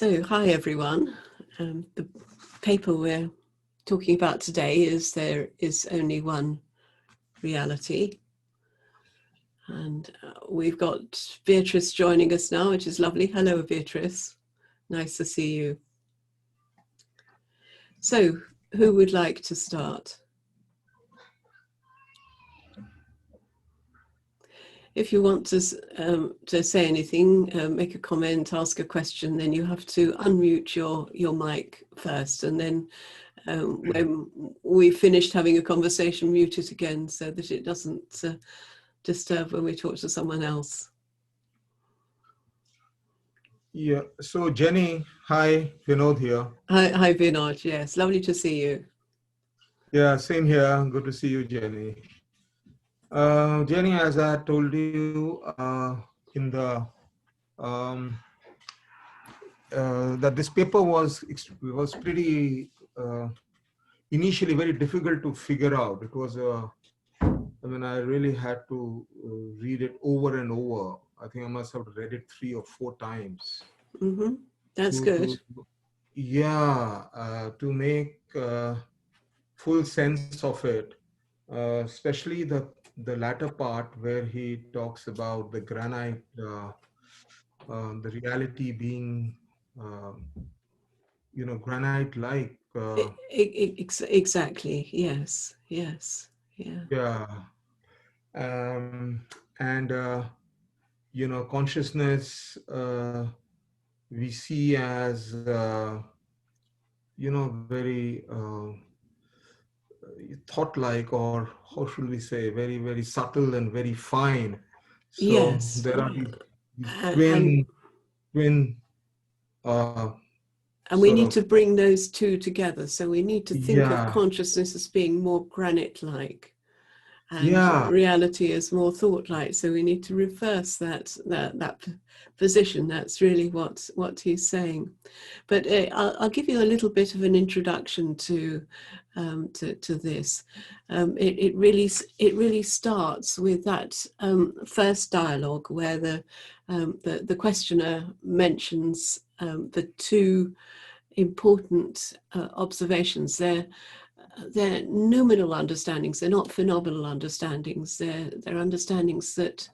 So, hi everyone. The paper we're talking about today is There is Only One Reality. And we've got Beatrice joining us now, which is lovely. Hello, Beatrice. Nice to see you. So, who would like to start? If you want to say anything, make a comment, ask a question, then you have to unmute your mic first, and then when we've finished having a conversation, mute it again so that it doesn't disturb when we talk to someone else. Yeah, so Jenny, hi, Vinod here. Hi Vinod, yes, lovely to see you. Yeah, same here, good to see you, Jenny. Jenny, as I told you in the, that this paper was pretty, initially very difficult to figure out. It was, I really had to read it over and over. I think I must have read it 3 or 4 times. Mm-hmm. That's good. To make full sense of it, especially the latter part where he talks about the granite, the reality being, granite-like. Exactly. Yes. Yeah. Yeah, and consciousness we see as very thought-like, or how should we say, very, very subtle and very fine. So Yes. there are these And twin we sort need of, to bring those two together. So we need to think of yeah, consciousness as being more granite-like, and yeah, reality is more thought-like. So we need to reverse that position. That's really what he's saying. But I'll give you a little bit of an introduction to this. It really starts with that first dialogue where the questioner mentions the two important observations. They're noumenal understandings. They're not phenomenal understandings. They're understandings that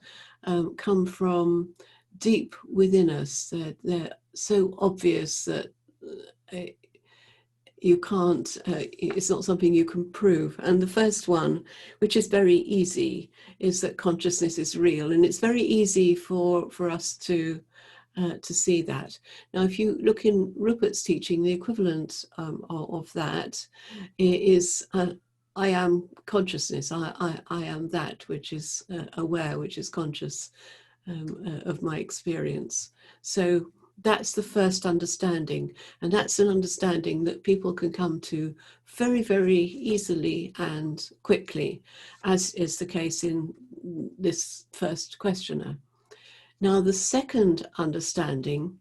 come from deep within us. They're so obvious that you can't, it's not something you can prove. And the first one, which is very easy, is that consciousness is real. And it's very easy for us to see that. Now, if you look in Rupert's teaching, the equivalent of that is I am consciousness. I am that which is aware, which is conscious of my experience. So that's the first understanding, and that's an understanding that people can come to very, very easily and quickly, as is the case in this first questioner. Now, the second understanding,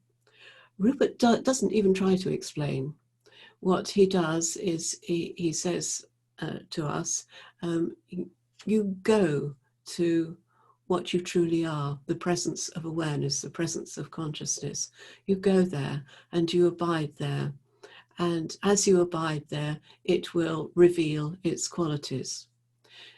Rupert doesn't even try to explain. What he does is he says to us, you go to what you truly are, the presence of awareness, the presence of consciousness. You go there and you abide there. And as you abide there, it will reveal its qualities.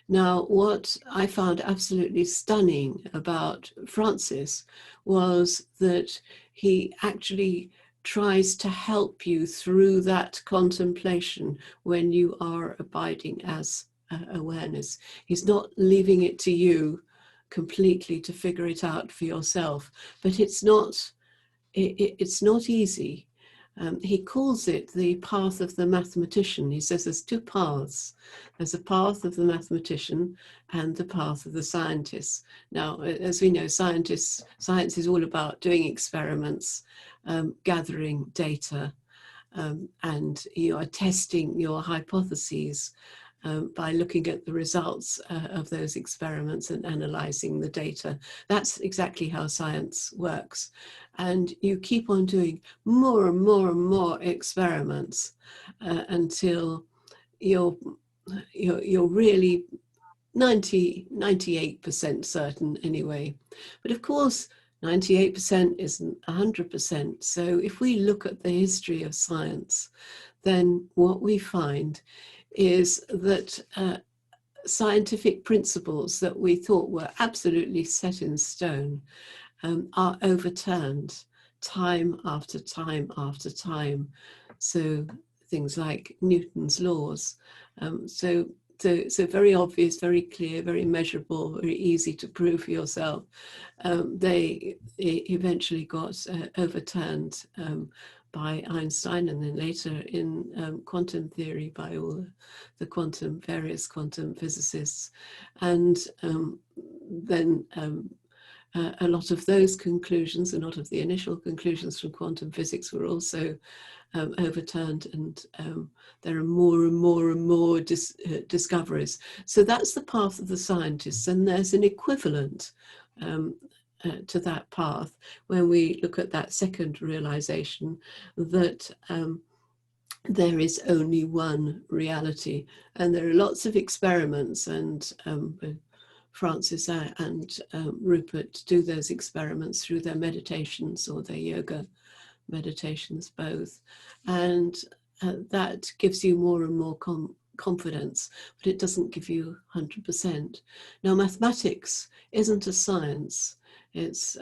Now, what I found absolutely stunning about Francis was that he actually tries to help you through that contemplation when you are abiding as awareness. He's not leaving it to you completely to figure it out for yourself, but it's not easy. He calls it the path of the mathematician. He says there's 2 paths. There's a path of the mathematician and the path of the scientist. Now, as we know, science is all about doing experiments, gathering data, and you are testing your hypotheses by looking at the results of those experiments and analyzing the data. That's exactly how science works. And you keep on doing more and more and more experiments until you're really 98% certain anyway. But of course, 98% isn't 100%. So if we look at the history of science, then what we find is that scientific principles that we thought were absolutely set in stone are overturned time after time after time. So things like Newton's laws. So very obvious, very clear, very measurable, very easy to prove for yourself. They eventually got overturned by Einstein, and then later in quantum theory by all the various quantum physicists. And then a lot of those conclusions, a lot of the initial conclusions from quantum physics were also overturned, and there are more and more and more discoveries. So that's the path of the scientists, and there's an equivalent to that path when we look at that second realization that there is only one reality, and there are lots of experiments, and Francis and Rupert do those experiments through their meditations or their yoga meditations both, and that gives you more and more confidence, but it doesn't give you 100%. Now, mathematics isn't a science. It's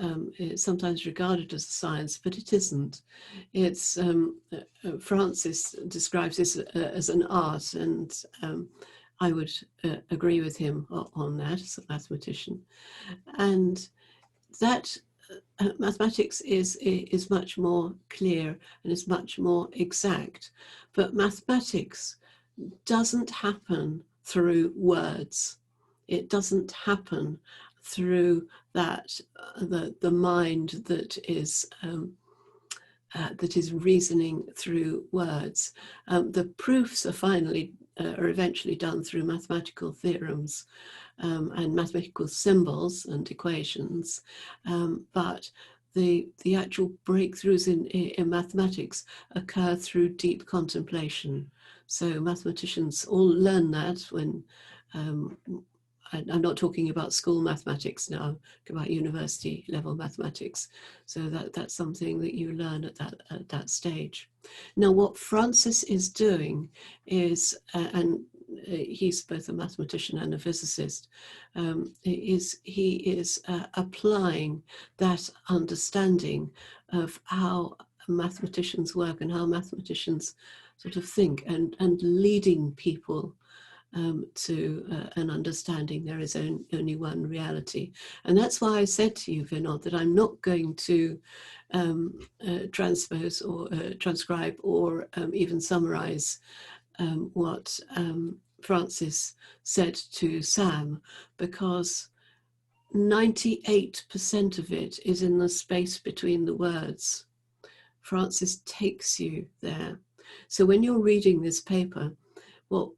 sometimes regarded as a science, but it isn't. It's Francis describes this as an art, and I would agree with him on that as a mathematician. And that mathematics is much more clear and is much more exact. But mathematics doesn't happen through words. It doesn't happen through that the mind that is reasoning through words. The proofs are eventually done through mathematical theorems and mathematical symbols and equations, but the actual breakthroughs in mathematics occur through deep contemplation. So mathematicians all learn that when I'm not talking about school mathematics now, I'm talking about university level mathematics. So that's something that you learn at that stage. Now, what Francis is doing is, and he's both a mathematician and a physicist, he is applying that understanding of how mathematicians work and how mathematicians sort of think, and leading people to an understanding there is only one reality. And that's why I said to you, Vinod, that I'm not going to transpose or transcribe or even summarize what Francis said to Sam, because 98% of it is in the space between the words. Francis takes you there. So when you're reading this paper, well,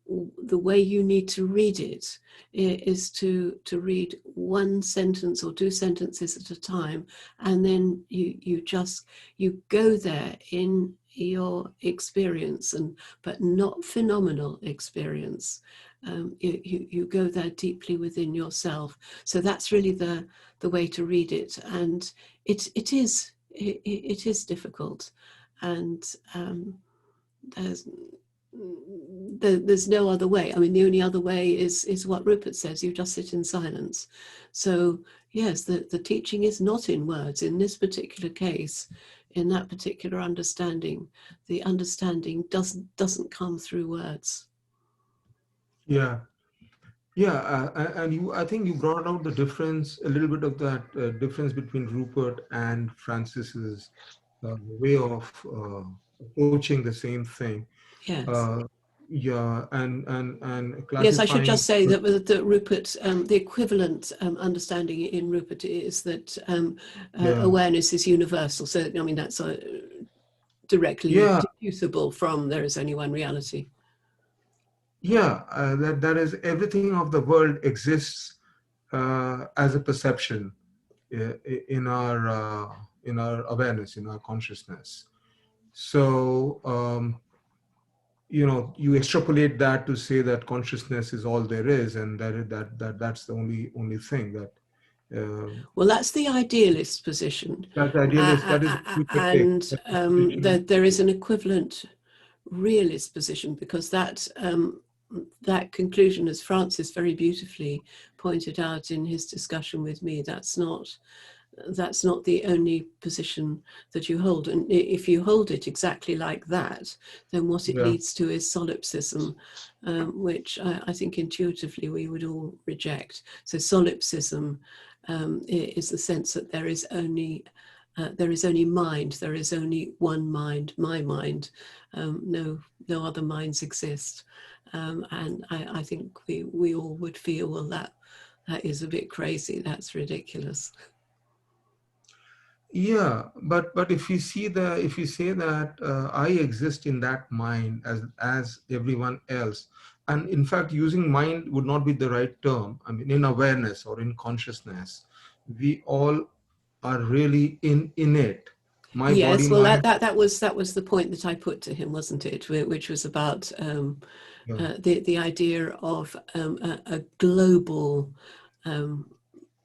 the way you need to read it is to read one sentence or two sentences at a time, and then you go there in your experience, but not phenomenal experience. You go there deeply within yourself. So that's really the way to read it, and it is difficult, and there's no other way. I mean, the only other way is what Rupert says: you just sit in silence. So yes, the teaching is not in words. In this particular case, in that particular understanding, the understanding doesn't come through words. Yeah. Yeah, and I think you brought out the difference, a little bit of that difference between Rupert and Francis's way of approaching the same thing. Yes. Yeah, and Yes, I should classifying. just say that Rupert, the equivalent understanding in Rupert is that Yeah, awareness is universal. So, I mean, that's directly yeah, deducible from there is only one reality. yeah. That is, everything of the world exists as a perception in our awareness, in our consciousness. So you extrapolate that to say that consciousness is all there is, and that's the only thing that Well, that's the idealist position. That's idealist. That is the future take. And That's the position. there is an equivalent realist position, because that conclusion, as Francis very beautifully pointed out in his discussion with me, that's not the only position that you hold. And if you hold it exactly like that, then what it Yeah. leads to is solipsism, which I think intuitively we would all reject. So solipsism is the sense that there is only mind, there is only one mind, my mind. No other minds exist. And I think we all would feel, well, that is a bit crazy, that's ridiculous. Yeah, but if you say that I exist in that mind as everyone else, and in fact using mind would not be the right term. I mean, in awareness or in consciousness, we all are really in it. My body, Yes, well, mind. that was the point that I put to him, wasn't it? Which was about Yeah, the idea of a global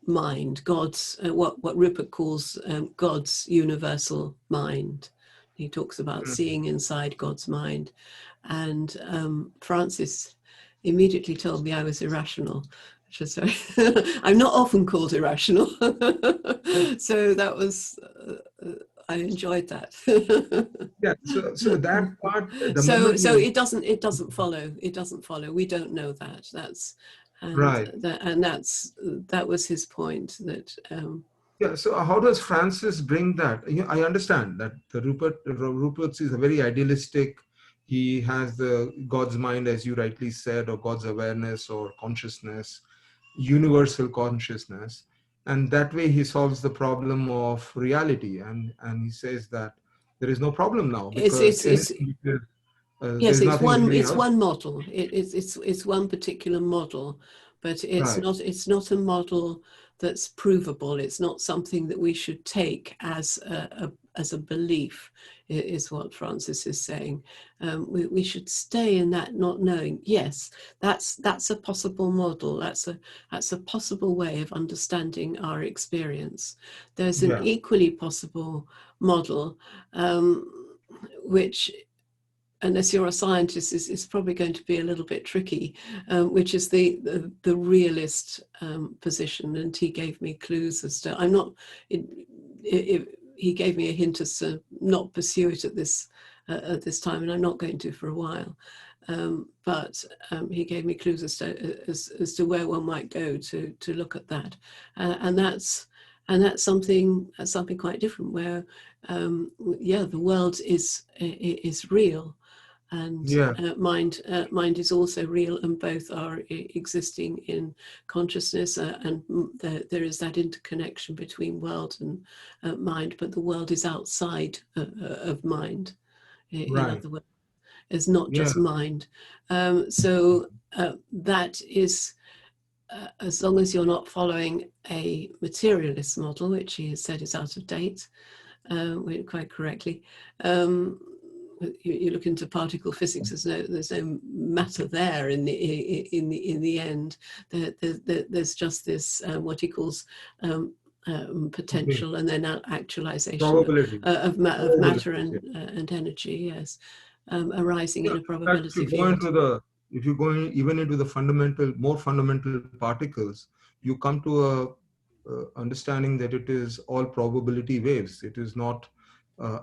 mind, God's what Rupert calls God's universal mind. He talks about seeing inside God's mind, and Francis immediately told me I was irrational, which was very. I'm not often called irrational, so that was. I enjoyed that. yeah. So that part, the so moment so you it doesn't follow. We don't know that. That's and right. that was his point, that Yeah, so how does Francis bring that? I understand that the Rupert's is a very idealistic. He has the God's mind, as you rightly said, or God's awareness or consciousness, universal consciousness, and that way he solves the problem of reality. And he says that there is no problem now because it's anything, yes, there's nothing it's real. one model. It's one particular model, but Right. it's not a model that's provable. It's not something that we should take as a belief, is what Francis is saying. We should stay in that not knowing. Yes, that's a possible model. That's a possible way of understanding our experience. There's an Yeah. equally possible model, which, unless you're a scientist, is probably going to be a little bit tricky, which is the realist position. And he gave me clues as to, I'm not, he gave me a hint as to not pursue it at this time, and I'm not going to for a while. But he gave me clues as to where one might go to look at that, and that's something quite different. Where the world is real, and Yeah. mind is also real, and both are existing in consciousness, and there is that interconnection between world and mind, but the world is outside of mind, in Right. other words, it's not Yeah. just mind. So that is, as long as you're not following a materialist model, which he has said is out of date, quite correctly. You look into particle physics. There's no matter there in the end. There's just this what he calls Okay. potential, and then actualization Probability. of Probability. matter Yeah. and energy. Yes, arising Yeah, in a in fact, probability field. if you go even into the more fundamental particles, you come to a understanding that it is all probability waves. It is not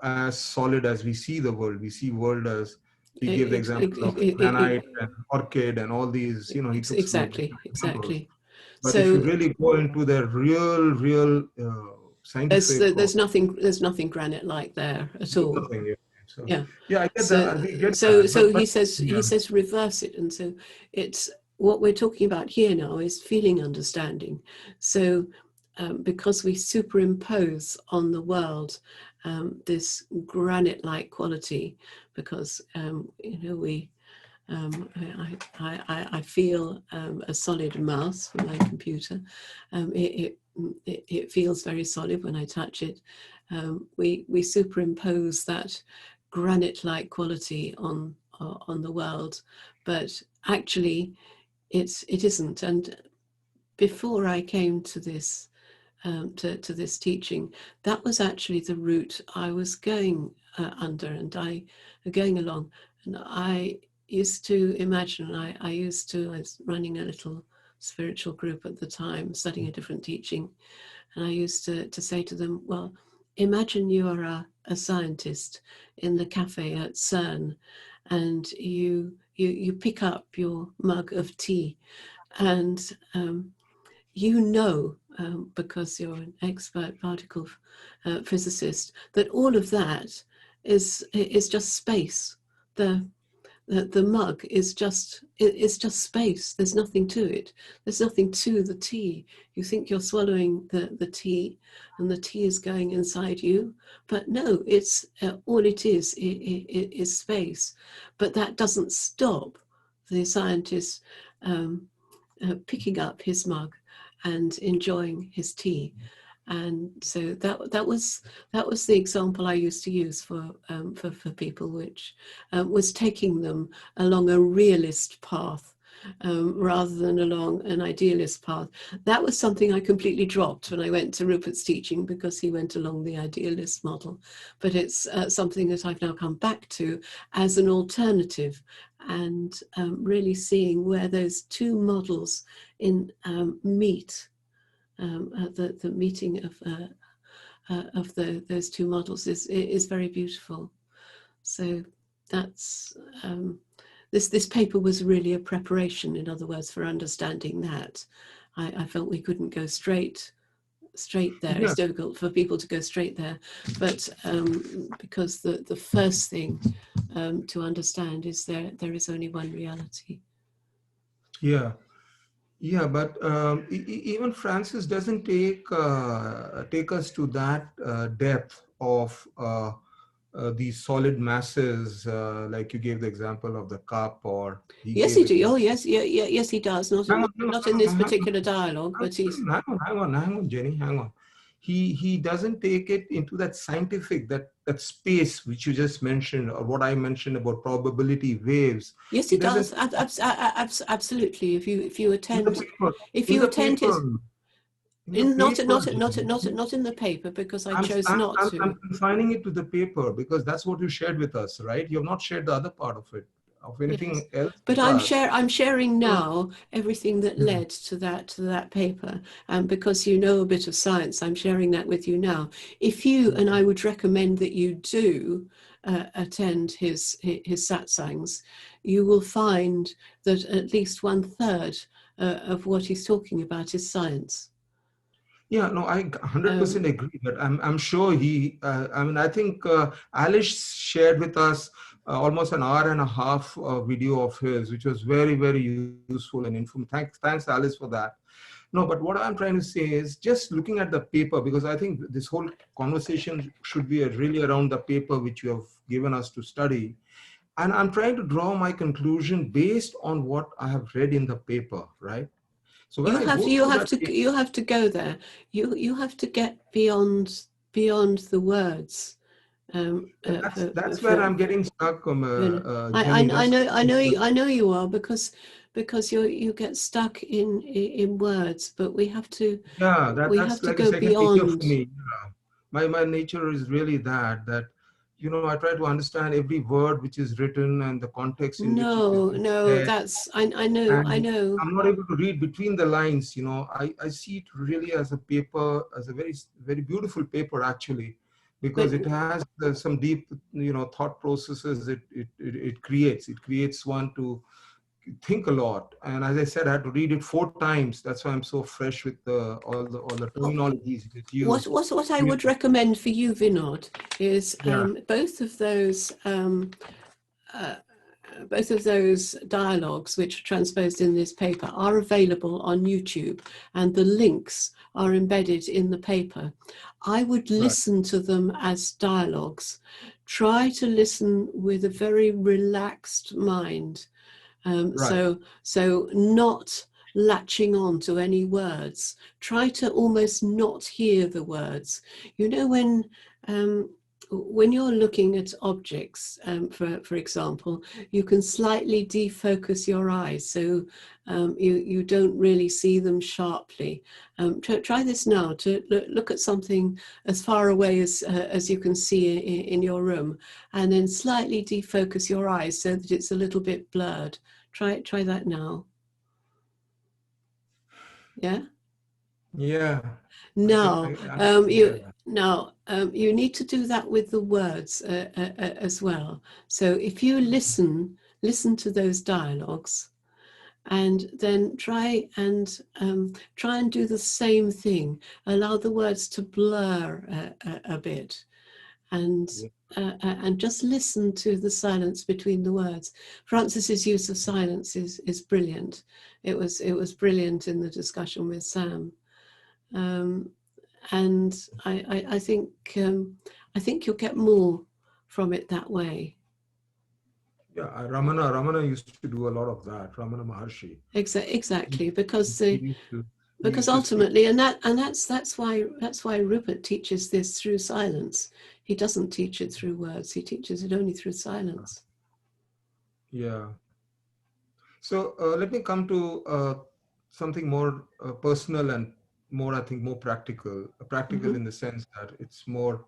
as solid as we see the world. We see world as, he gave the example of granite and orchid and all these, he took some different examples. Exactly. But if you So really go into the real scientific or there's nothing granite like there at all. something, yeah. So Yeah. yeah, I get So that. We get that. he But says yeah, reverse it, and so it's what we're talking about here now is feeling understanding. So because we superimpose on the world this granite-like quality, because we I feel a solid mouse from my computer. It feels very solid when I touch it. We superimpose that granite-like quality on the world, but actually it isn't. And before I came to this to this teaching, that was actually the route I was going under, and I going along. And I used to imagine, I was running a little spiritual group at the time, studying a different teaching, and I used to say to them, well, imagine you are a scientist in the cafe at CERN, and you pick up your mug of tea, and you know, because you're an expert particle physicist, that all of that is just space. The mug is just space. There's nothing to it. There's nothing to the tea. You think you're swallowing the tea, and the tea is going inside you, but no, it's all it is space. But that doesn't stop the scientist picking up his mug and enjoying his tea. And so that was the example I used to use for people, which was taking them along a realist path rather than along an idealist path. That was something I completely dropped when I went to Rupert's teaching, because he went along the idealist model. But it's something that I've now come back to as an alternative, and really seeing where those two models meet. The meeting of those two models is very beautiful. So that's this paper was really a preparation, in other words, for understanding that. I felt we couldn't go straight there. Yeah. It's difficult for people to go straight there, but because the first thing to understand is there is only one reality. Yeah. Yeah, but even Francis doesn't take us to that depth of these solid masses, like you gave the example of the cup, or he Yes, gave he it. do. Oh, yes, yes, he does. Not in this particular dialogue, but he's. Hang on, Jenny, hang on. He doesn't take it into that scientific, that space which you just mentioned, or what I mentioned about probability waves. Yes, he does. Absolutely. If you attend, In the paper, not Jenny. in the paper, because I chose not to. I'm confining it to the paper because that's what you shared with us, right? You have not shared the other part of it, of anything else But with us. I'm sharing now everything that led to that paper, and because you know a bit of science, I'm sharing that with you now. If you, and I would recommend that you do attend his satsangs, you will find that at least 1/3 of what he's talking about is science. Yeah, no, I 100% agree. But I'm sure he. I mean, I think Alice shared with us almost an hour and a half video of his, which was very, very useful and informative. Thanks, Alice, for that. No, but what I'm trying to say is just looking at the paper, because I think this whole conversation should be really around the paper which you have given us to study. And I'm trying to draw my conclusion based on what I have read in the paper, right? So when You I have go you through have that to you have to go there. You have to get beyond the words. That's where I'm getting stuck, Jenny. I know you are, because you get stuck in words, but we have to Yeah, that's like a go second nature for beyond. me. Yeah. My nature is really that I try to understand every word which is written and the context in which it is No, said. that's I know. And I'm not able to read between the lines. I see it really as a paper, as a very, very beautiful paper, actually, because But it has some deep, thought processes it creates. It creates one to think a lot. And as I said, I had to read it 4 times. That's why I'm so fresh with all the terminologies it's used. what I would recommend for you, Vinod, is Yeah, both of those dialogues, which are transposed in this paper, are available on YouTube, and the links are embedded in the paper. I would listen to them as dialogues. Try to listen with a very relaxed mind. So not latching on to any words. Try to almost not hear the words. You know, when when you're looking at objects, for example, you can slightly defocus your eyes, so you don't really see them sharply. Try this now, to look at something as far away as you can see in your room, and then slightly defocus your eyes so that it's a little bit blurred. Try that now. Yeah. Yeah. Now, Yeah. you need to do that with the words as well. So if you listen to those dialogues, and then try and do the same thing. Allow the words to blur a bit, and just listen to the silence between the words. Francis's use of silence is brilliant. It was brilliant in the discussion with Sam. And I think you'll get more from it that way. Yeah, Ramana used to do a lot of that. Ramana Maharshi. Exactly, because He used to speak. ultimately, and that's why Rupert teaches this through silence. He doesn't teach it through words. He teaches it only through silence. Yeah. So let me come to something more personal and more, I think, more practical. Practical in the sense that it's more,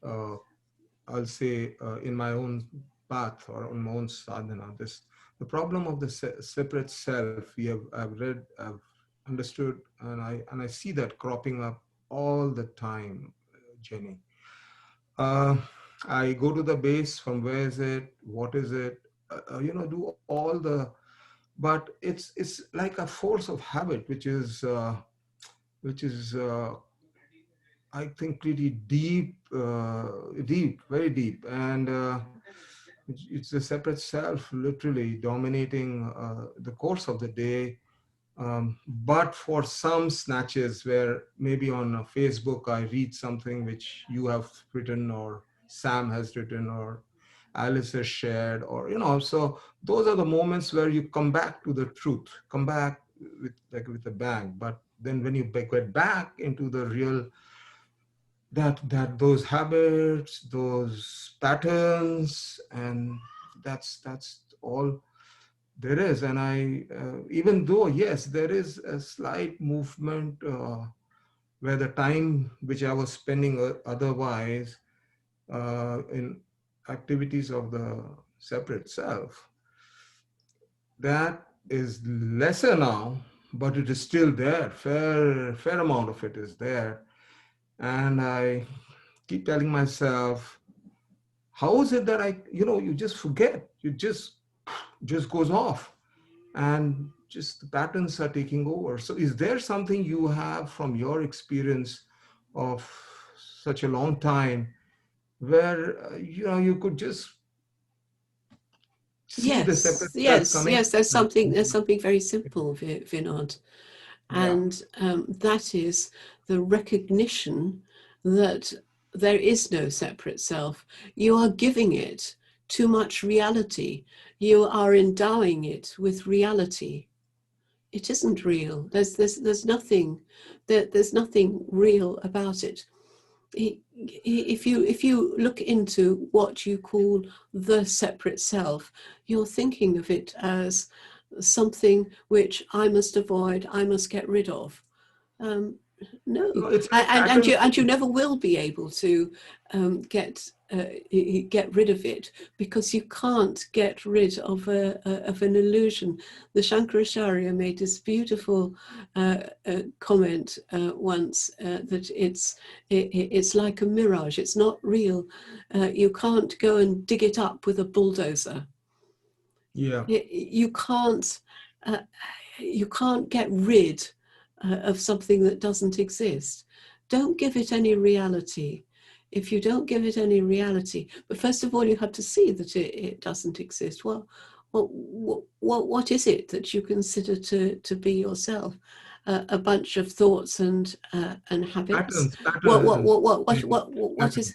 I'll say, in my own path or on my own sadhana. The problem of the separate self. I've read, I've understood, and I see that cropping up all the time, Jenny. I go to the base. From where is it? What is it? Do all the, but it's like a force of habit, which is I think pretty deep, very deep, and it's a separate self, literally dominating the course of the day. But for some snatches where maybe on Facebook I read something which you have written or Sam has written or Alice has shared, or so those are the moments where you come back to the truth, come back with a bang. But then when you get back into the real, that those habits, those patterns, and that's all there is. And I even though, yes, there is a slight movement where the time which I was spending otherwise in activities of the separate self, that is lesser now, but it is still there. Fair amount of it is there. And I keep telling myself, how is it that you just forget, you just goes off, and just the patterns are taking over. So is there something you have from your experience of such a long time where you could just see the separate self coming? Yes. There's something very simple, Vinod, Yeah. and that is the recognition that there is no separate self. You are giving it too much reality. You are endowing it with reality. It isn't real. There's nothing real about it. If you look into what you call the separate self, you're thinking of it as something which I must avoid, I must get rid of. No, No, it's like and you patterns. never will be able to get rid of it, because you can't get rid of an illusion. The Shankaracharya made this beautiful comment once, that it's like a mirage. It's not real. You can't go and dig it up with a bulldozer. Yeah. You can't get rid of something that doesn't exist. Don't give it any reality. If you don't give it any reality, but first of all, you have to see that it doesn't exist. Well, what is it that you consider to be yourself? A bunch of thoughts and habits. What is?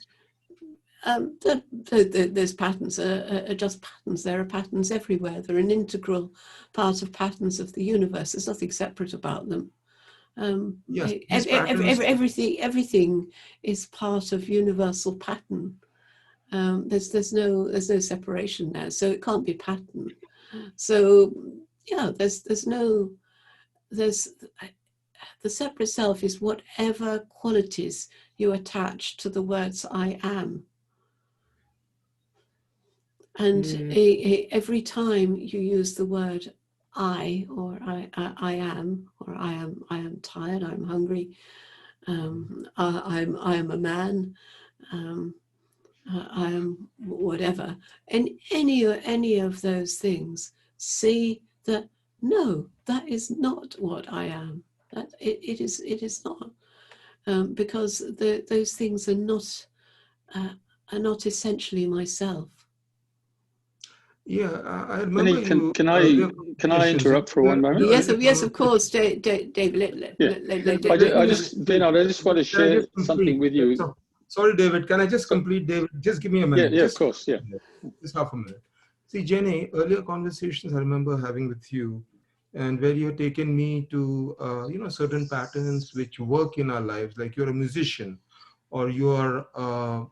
Patterns. Those patterns are just patterns. There are patterns everywhere. They're an integral part of patterns of the universe. There's nothing separate about them. Yes, these patterns. Everything is part of universal pattern. There's no separation there, so it can't be pattern. So yeah, there's the separate self is whatever qualities you attach to the words I am. And every time you use the word I, or I am, or I am tired, I'm hungry, I am a man, I am whatever, and any of those things, see that no, that is not what I am. That it is not, because those things are not essentially myself. Yeah, I remember you. Can I interrupt for one moment? Yes, of course, David. I just want to share something with you. Sorry, David. Can I just complete, David? Just give me a minute. Yeah, of course. Yeah. Just half a minute. See, Jenny, earlier conversations I remember having with you, and where you have taken me to, certain patterns which work in our lives, like you're a musician, or you're a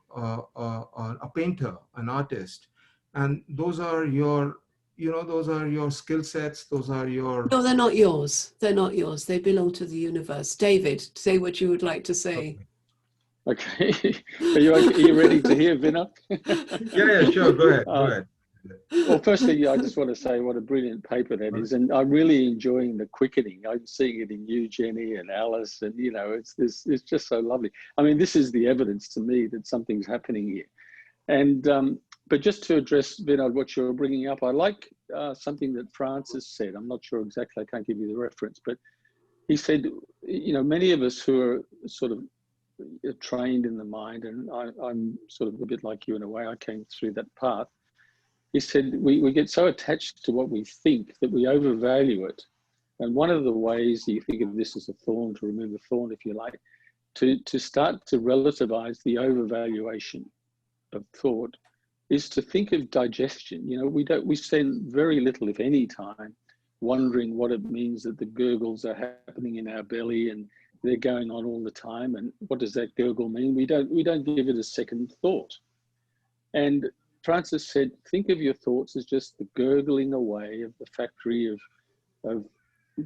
painter, an artist, and those are your, those are your skill sets. Those are your. No, they're not yours. They're not yours. They belong to the universe. David, say what you would like to say. Okay. Are you ready to hear, Vinod? Yeah, sure. Go ahead. Well, firstly, I just want to say what a brilliant paper that is, and I'm really enjoying the quickening. I'm seeing it in you, Jenny, and Alice, and it's just so lovely. I mean, this is the evidence to me that something's happening here. And but just to address, Vinod, what you're bringing up, I like something that Francis said. I'm not sure exactly, I can't give you the reference, but he said, many of us who are sort of trained in the mind, and I'm sort of a bit like you in a way, I came through that path. He said, we get so attached to what we think that we overvalue it. And one of the ways you think of this as a thorn, to remove a thorn, if you like, to start to relativize the overvaluation of thought is to think of digestion. We spend very little, if any, time wondering what it means that the gurgles are happening in our belly and they're going on all the time. And what does that gurgle mean? We don't give it a second thought. And Francis said, think of your thoughts as just the gurgling away of the factory of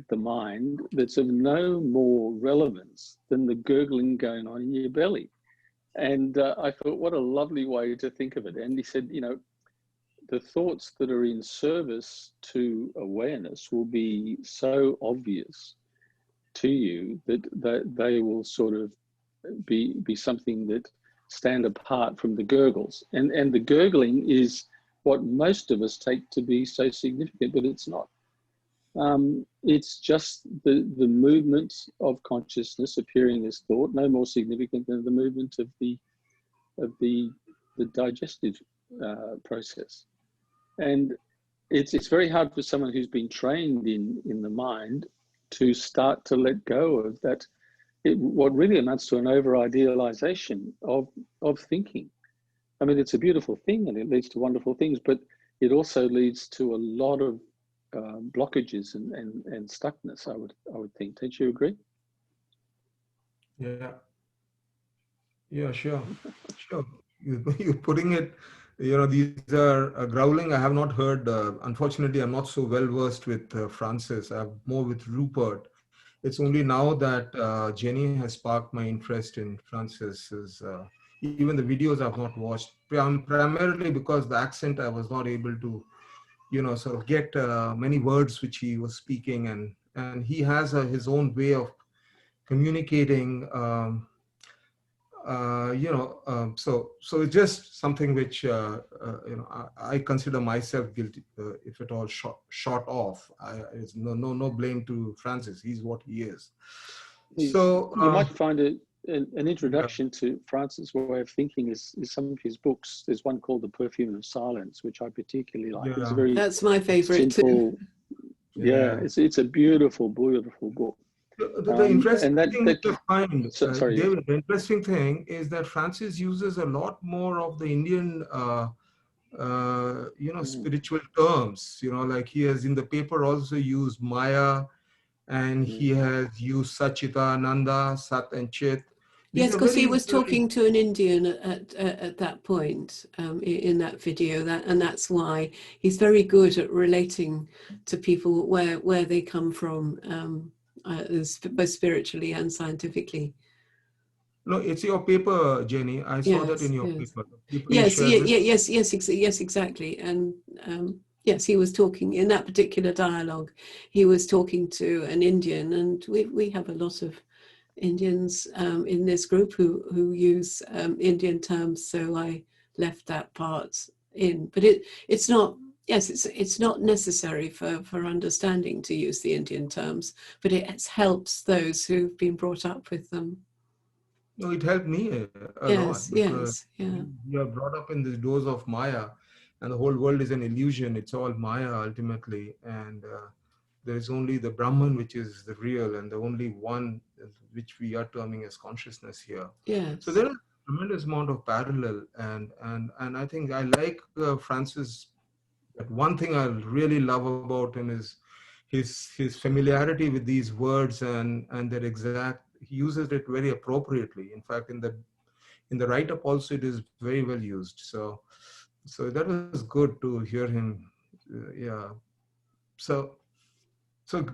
the mind that's of no more relevance than the gurgling going on in your belly. And I thought, what a lovely way to think of it. And he said, the thoughts that are in service to awareness will be so obvious to you that they will sort of be something that stand apart from the gurgles. And the gurgling is what most of us take to be so significant, but it's not. It's just the movement of consciousness appearing as thought, no more significant than the movement of the digestive process. And it's very hard for someone who's been trained in the mind to start to let go of that. What really amounts to an over-idealization of thinking. I mean, it's a beautiful thing and it leads to wonderful things, but it also leads to a lot of blockages and stuckness, I would think. Don't you agree? Yeah, sure. You're putting it, these are growling. I have not heard, unfortunately, I'm not so well versed with Francis. I'm more with Rupert. It's only now that Jenny has sparked my interest in Francis's, even the videos I've not watched, primarily because the accent I was not able to, sort of get many words which he was speaking, and he has his own way of communicating, so it's just something which, I consider myself guilty, if at all short off. It's no blame to Francis. He's what he is. So you might find an introduction to Francis' way of thinking is some of his books. There's one called The Perfume of Silence, which I particularly like. Yeah. It's very That's my favorite simple, too. Yeah, it's a beautiful book. The interesting thing to find, sorry, David, the interesting thing is that Francis uses a lot more of the Indian, spiritual terms. Like he has in the paper also used Maya, and he has used Sachitananda, Sat and Chit. Yes, are because he very, was very, talking to an Indian at that point in that video, and that's why he's very good at relating to people where they come from, both spiritually and scientifically. no, it's your paper, Jenny. I saw that Yes, in your yes, paper. You yes, shared with. yes, exactly. And yes, he was talking in that particular dialogue. He was talking to an Indian, and we have a lot of Indians in this group who use Indian terms, so I left that part in. But it's not. Yes, it's not necessary for understanding to use the Indian terms, but it helps those who've been brought up with them. No, it helped me a Yes, lot because yes, yeah, you are brought up in this dose of Maya, and the whole world is an illusion. It's all Maya ultimately, and there is only the Brahman, which is the real, and the only one which we are terming as consciousness here. So yes. there is a tremendous amount of parallel, and I think I like Francis. That one thing I really love about him is his familiarity with these words and their exact. He uses it very appropriately. In fact, in the write-up also, it is very well used. So that was good to hear him. Yeah. So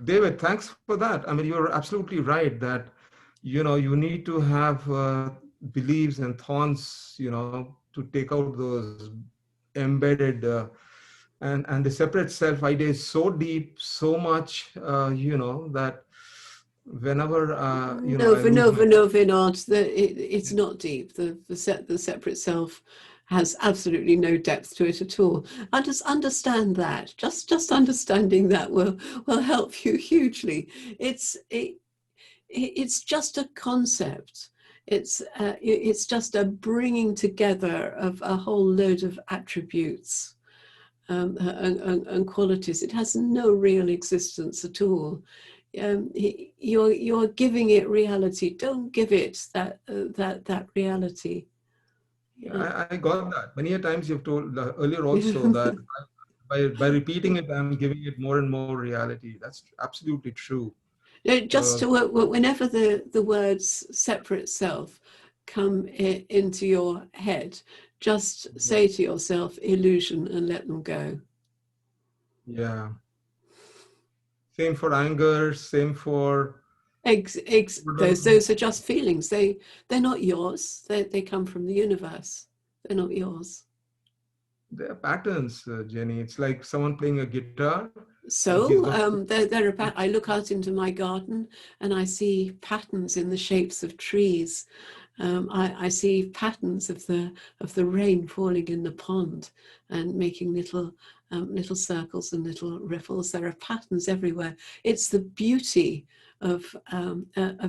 David, thanks for that. I mean, you're absolutely right that you need to have beliefs and thorns, to take out those embedded. And the separate self idea is so deep, so much, that whenever No, I lose my. They're not. It's not deep. The separate self has absolutely no depth to it at all. And just understand that. Just understanding that will help you hugely. It's just a concept. It's just a bringing together of a whole load of attributes and qualities. It has no real existence at all. You're giving it reality. Don't give it that reality. I got that. Many a times you've told earlier also that by repeating it, I'm giving it more and more reality. That's absolutely true. Just to whenever the words separate self come into your head, just say to yourself illusion and let them go. Yeah. Same for anger, same for Those are just feelings. They're not yours. They come from the universe. They're not yours. they're patterns, Jenny. It's like someone playing a guitar. He's So got I look out into my garden and I see patterns in the shapes of trees. I see patterns of the rain falling in the pond and making little circles and little ripples. There are patterns everywhere. It's the beauty of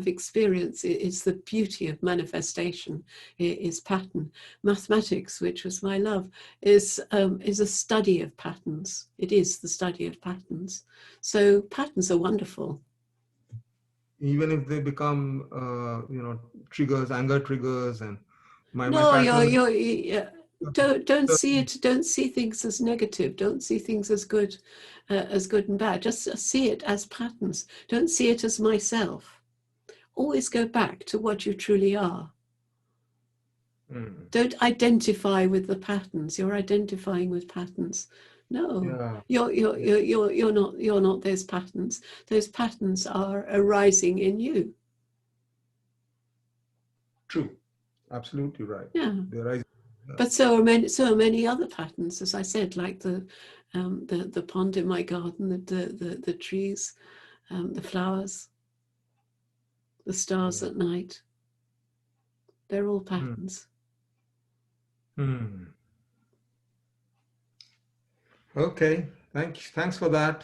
experience. It's the beauty of manifestation. It is pattern. Mathematics, which was my love, is a study of patterns. It is the study of patterns. So patterns are wonderful. even if they become triggers, anger triggers, and my No, pattern. don't see it. Don't see things as negative. Don't see things as good and bad. Just see it as patterns. Don't see it as myself. Always go back to what you truly are. Don't identify with the patterns. You're identifying with patterns. No, you're not those patterns. Those patterns are arising in you. True, absolutely right. Yeah. They're right. But so are many other patterns, as I said, like the pond in my garden, the trees, the flowers, the stars at night. They're all patterns. Okay, thanks for that.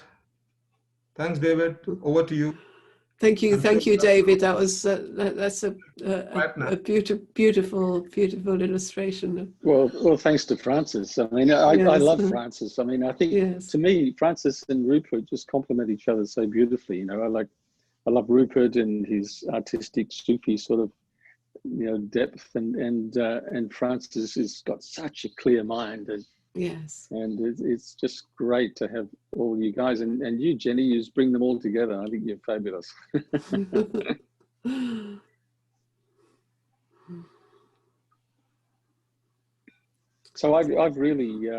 Thanks, David. Over to you. Thank you, David. That's a Right beautiful illustration. Well, thanks to Francis. I mean, I love Francis. I mean, I think to me, Francis and Rupert just complement each other so beautifully. I love Rupert and his artistic Sufi sort of, depth, and Francis has got such a clear mind. And it's just great to have all you guys and you, Jenny, you just bring them all together. I think you're fabulous. So I've really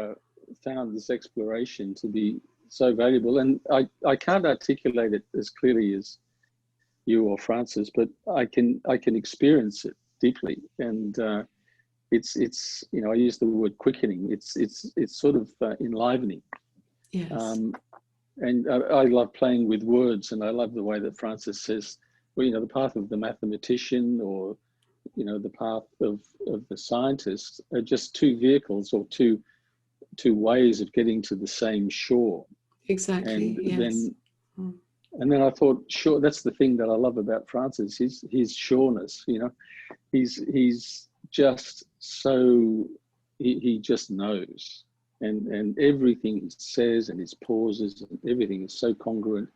found this exploration to be so valuable, and I can't articulate it as clearly as you or Francis, but I can experience it deeply, and it's you know, I use the word quickening. It's sort of enlivening. Yes. And I love playing with words, and I love the way that Francis says, well, you know, the path of the mathematician, or you know, the path of the scientist, are just two vehicles, or two ways of getting to the same shore. Exactly. And Yes. then I thought, sure, that's the thing that I love about Francis, his sureness. You know, he's just so, he just knows, and everything he says and his pauses and everything is so congruent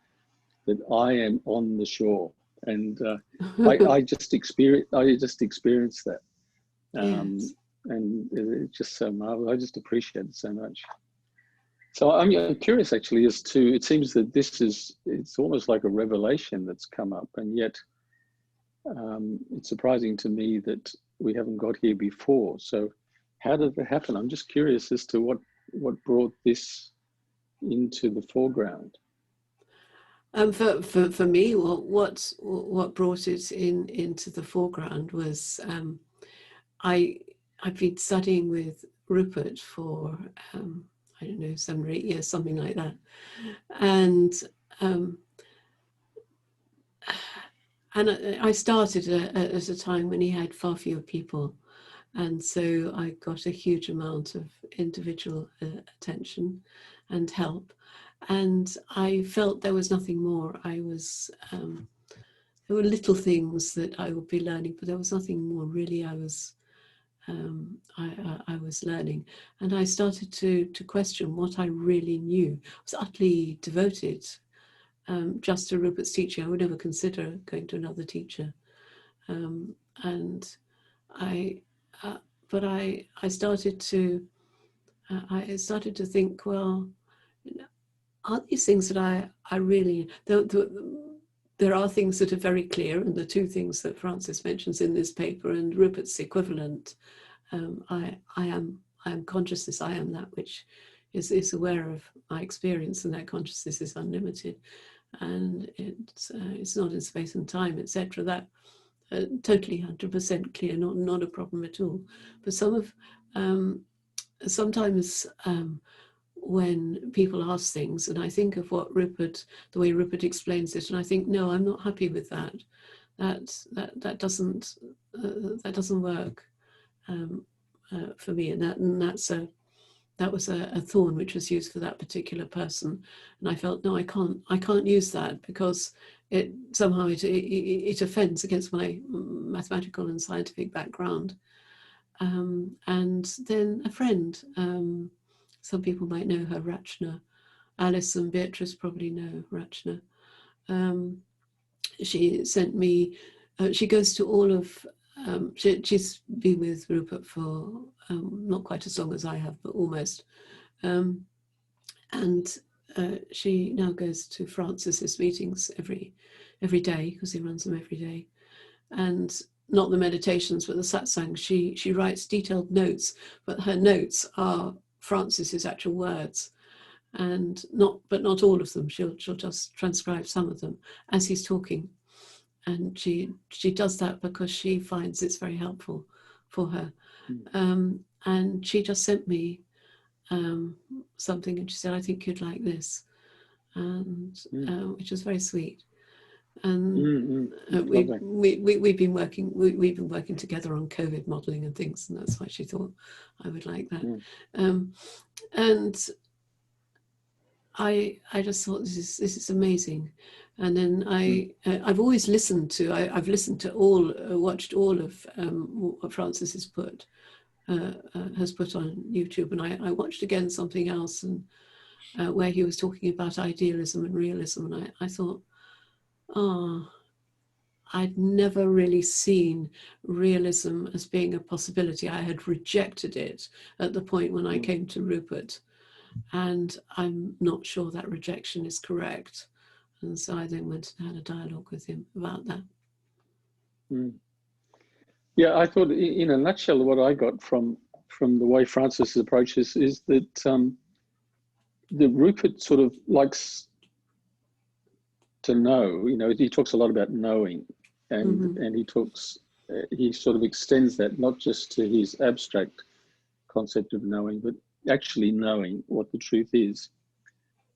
that I am on the shore, and I just experience that, Yes. and it's just so marvelous. I just appreciate it so much. So I'm curious actually as to, it seems that it's almost like a revelation that's come up, and yet it's surprising to me that we haven't got here before. So how did it happen? I'm just curious as to what brought this into the foreground. For me, what brought it into the foreground was I've been studying with Rupert for I don't know, 7 or 8 years, something like that, and I started at a time when he had far fewer people, and so I got a huge amount of individual attention and help, and I felt there was nothing more. There were little things that I would be learning, but there was nothing more really I was learning. And I started to question what I really knew. I was utterly devoted just to Rupert's teaching. I would never consider going to another teacher. And but I started to think, well, aren't these things that I really, there are things that are very clear, and the two things that Francis mentions in this paper and Rupert's equivalent, I am consciousness, I am that which is aware of my experience, and that consciousness is unlimited, and it's not in space and time, etc. That totally 100% clear, not a problem at all. But sometimes when people ask things, and I think of the way Rupert explains it, and I think, no, I'm not happy with that. That doesn't work for me, and that was a thorn which was used for that particular person, and I felt, no, I can't use that, because it somehow it offends against my mathematical and scientific background. And then a friend, some people might know her, Rachna. Alice and Beatrice probably know Rachna. She sent me, she goes to all of, she's been with Rupert for not quite as long as I have, but almost. And she now goes to Francis's meetings every day, because he runs them every day. And not the meditations, but the satsang. She writes detailed notes, but her notes are Francis's actual words, and not all of them. She'll just transcribe some of them as he's talking, and she does that because she finds it's very helpful for her. And she just sent me something, and she said, I think you'd like this, and which was very sweet. And we've been working together on COVID modeling and things, and that's why she thought I would like that. And I just thought, this is amazing. And then I've always listened to, I've listened to watched all of what Francis has put on YouTube, and I watched again something else, and where he was talking about idealism and realism, and I thought, I'd never really seen realism as being a possibility. I had rejected it at the point when I came to Rupert, and I'm not sure that rejection is correct. And so I then went and had a dialogue with him about that. Yeah, I thought, in a nutshell, what I got from from the way Francis approaches is that the Rupert sort of likes to know. You know, he talks a lot about knowing, and he sort of extends that not just to his abstract concept of knowing, but actually knowing what the truth is.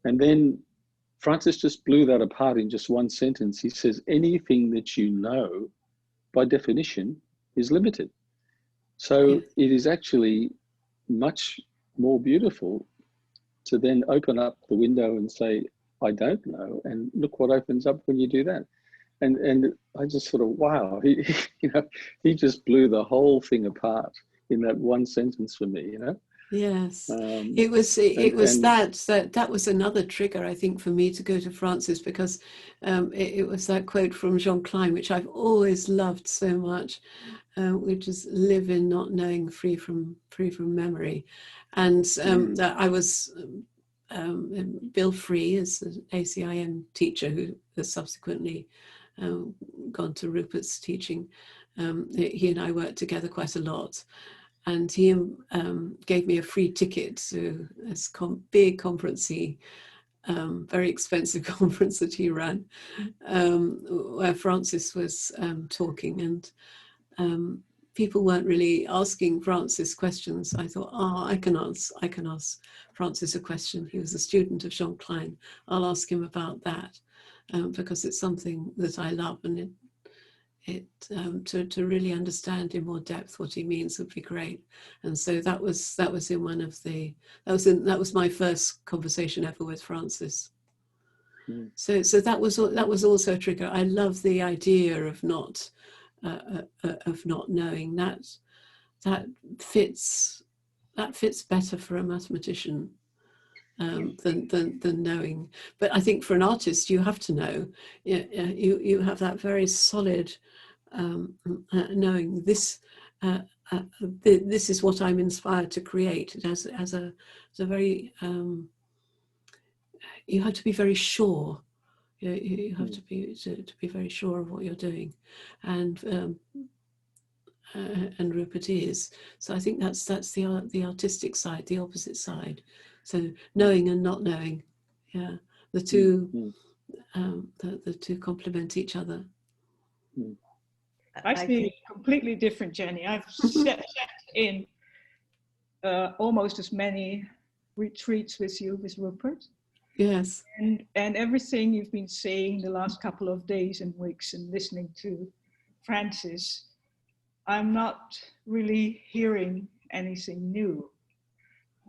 And then Francis just blew that apart in just one sentence. He says, anything that you know, by definition, is limited. So it is actually much more beautiful to then open up the window and say, I don't know. And look what opens up when you do that. And I just sort of, wow, he just blew the whole thing apart in that one sentence for me, you know? Yes, it was that was another trigger, I think, for me to go to Francis, because it was that quote from Jean Klein, which I've always loved so much, which is "Live in not knowing, free from memory," and that I was Bill Free is an ACIM teacher who has subsequently gone to Rupert's teaching. He and I worked together quite a lot. And he gave me a free ticket to this big conference-y, very expensive conference that he ran, where Francis was talking, and people weren't really asking Francis questions. I thought, I can ask Francis a question. He was a student of Jean Klein. I'll ask him about that because it's something that I love, and to really understand in more depth what he means would be great. And so that was in one of the that was my first conversation ever with Francis. So that was also a trigger. I love the idea of not knowing. That fits better for a mathematician than knowing. But I think for an artist, you have to know. You have that very solid knowing this. This is what I'm inspired to create. It has a very. You have to be very sure. You have to be very sure of what you're doing, and Rupert is. So I think that's the artistic side, the opposite side. So knowing and not knowing, the two the two complement each other. I see a completely different Jenny. I've sat in almost as many retreats with you, with Rupert. Yes. And everything you've been saying the last couple of days and weeks and listening to Francis, I'm not really hearing anything new.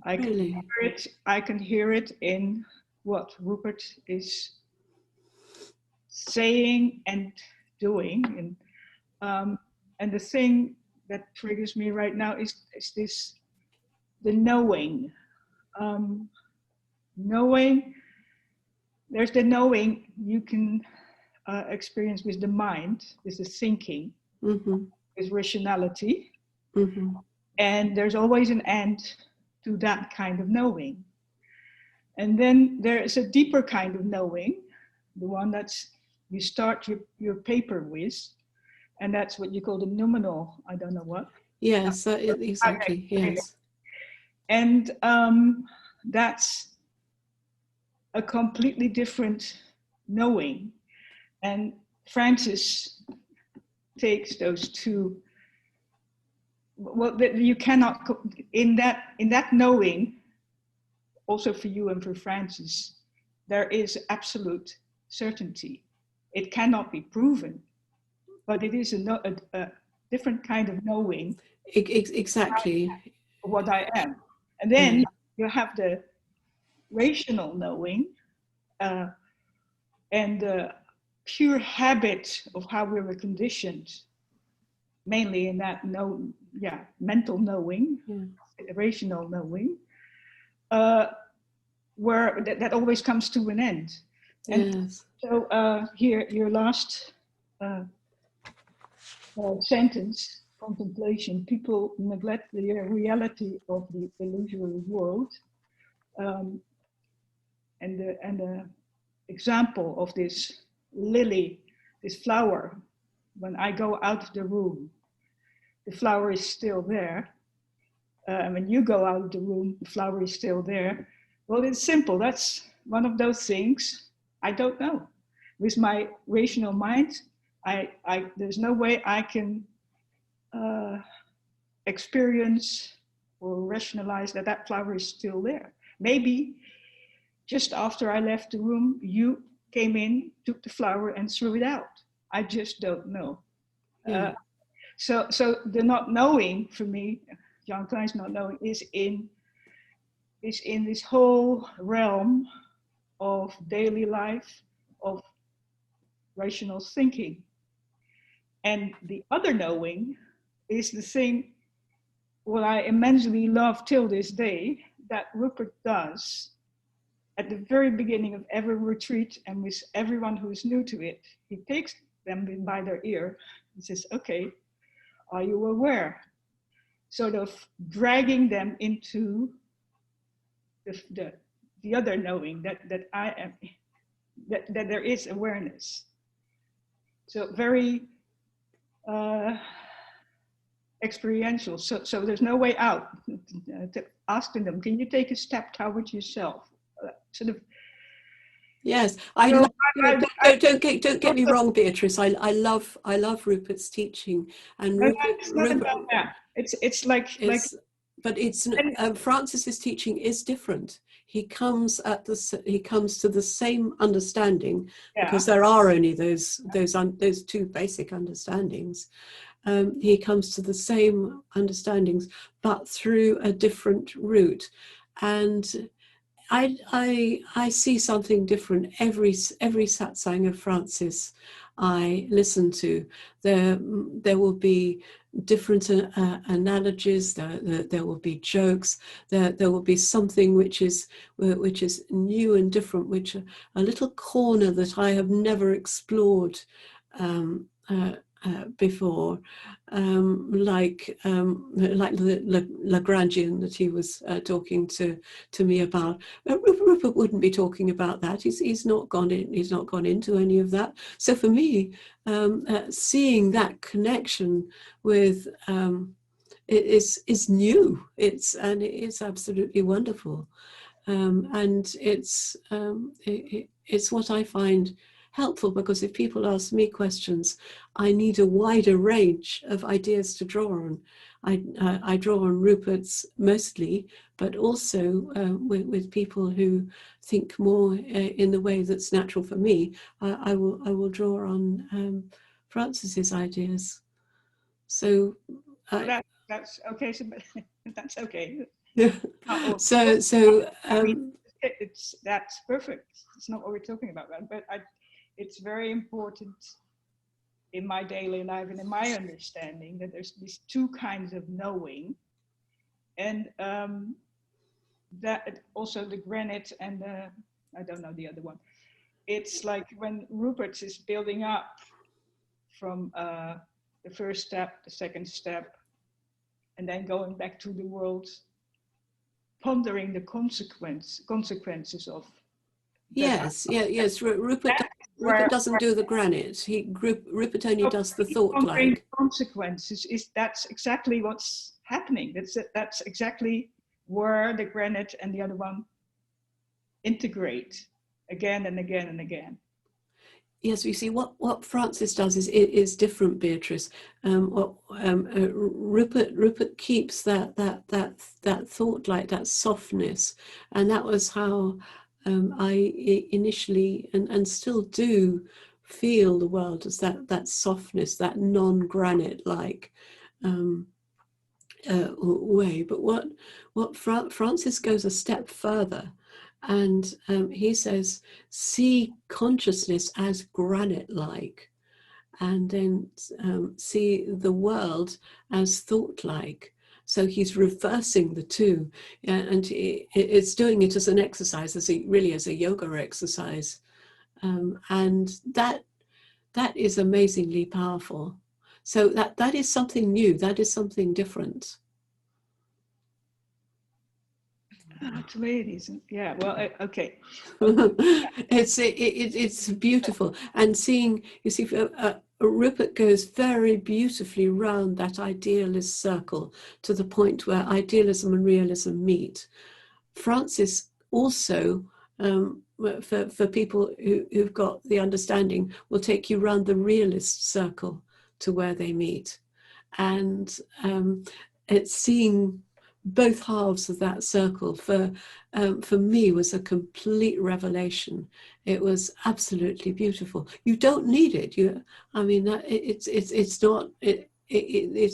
I can hear it in what Rupert is saying and doing. And the thing that triggers me right now is this, the knowing. Knowing, there's the knowing you can experience with the mind, with the thinking, with rationality. And there's always an end to that kind of knowing. And then there is a deeper kind of knowing, the one that's you start your paper with, and that's what you call the noumenal, I don't know what. Yes, exactly, yes. And that's a completely different knowing. And Francis takes those two, well, you cannot, in that knowing, also for you and for Francis, there is absolute certainty. It cannot be proven, but it is a different kind of knowing. Exactly. What I am. And then you have the rational knowing and the pure habit of how we were conditioned, mainly in that mental knowing, rational knowing, where that always comes to an end. And so here, your last sentence, contemplation, people neglect the reality of the illusory world. And the example of this lily, this flower, when I go out of the room, the flower is still there. when you go out of the room, the flower is still there. Well, it's simple. That's one of those things I don't know. With my rational mind, there's no way I can experience or rationalize that that flower is still there. Maybe just after I left the room, you came in, took the flower and threw it out. I just don't know. Yeah. So the not knowing for me, Jan Klein's not knowing, is in this whole realm of daily life, of rational thinking. And the other knowing is the thing what I immensely love till this day that Rupert does at the very beginning of every retreat, and with everyone who is new to it. He takes them by their ear and says, okay, are you aware? Sort of dragging them into the other knowing that I am, that there is awareness. So very experiential. So there's no way out. Asking them, can you take a step toward yourself? Sort of. Yes, don't get me wrong, Beatrice. I love Rupert's teaching, and it's not about that. It's like. But it's Francis's teaching is different. He comes to the same understanding, because there are only those two basic understandings. He comes to the same understandings, but through a different route, and I see something different every satsang of Francis I listen to. There will be different analogies. There will be jokes. There will be something which is new and different, which a little corner that I have never explored before, like the Lagrangian that he was talking to me about. Rupert wouldn't be talking about that. He's not gone into any of that. So for me, seeing that connection with it is new. It's absolutely wonderful, and it's what I find helpful, because if people ask me questions, I need a wider range of ideas to draw on. I draw on Rupert's mostly, but also with people who think more in the way that's natural for me. I will draw on Francis's ideas. So that's okay. So that's okay. Yeah. So I mean, that's perfect. It's not what we're talking about, but it's very important in my daily life and in my understanding that there's these two kinds of knowing, and that also the granite and I don't know the other one. It's like when Rupert is building up from the first step, the second step, and then going back to the world, pondering the consequences of. Yes. Rupert doesn't do the granite. Rupert only does the thought-like. Consequences that's exactly what's happening. That's exactly where the granite and the other one integrate again and again and again. Yes, you see, what Francis does is different, Beatrice. Rupert keeps that thought, like that softness, and that was how I initially and still do feel the world, as that softness, that non-granite like way. But what Francis goes a step further. And he says, see consciousness as granite-like, and then see the world as thought-like. So he's reversing the two, and it's doing it as an exercise, as a yoga exercise, and that is amazingly powerful. So that is something new. That is something different. That's the way it is. Yeah. Well, okay. It's beautiful, and seeing, you see, Rupert goes very beautifully round that idealist circle to the point where idealism and realism meet. Francis also, for people who've got the understanding, will take you round the realist circle to where they meet. And it's seeing both halves of that circle for me was a complete revelation. It was absolutely beautiful. You don't need it. I mean, it's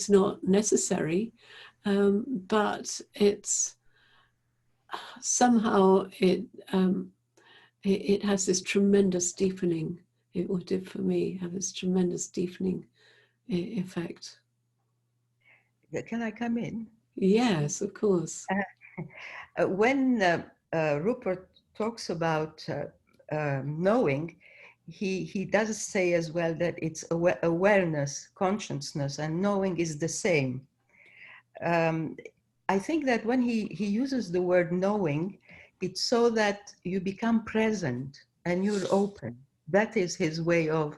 not necessary, but it's somehow it has this tremendous deepening. It did for me have this tremendous deepening effect. Can I come in? Yes, of course. When Rupert talks about knowing, he does say as well that it's awareness, consciousness, and knowing is the same. I think that when he uses the word knowing, it's so that you become present and you're open. That is his way of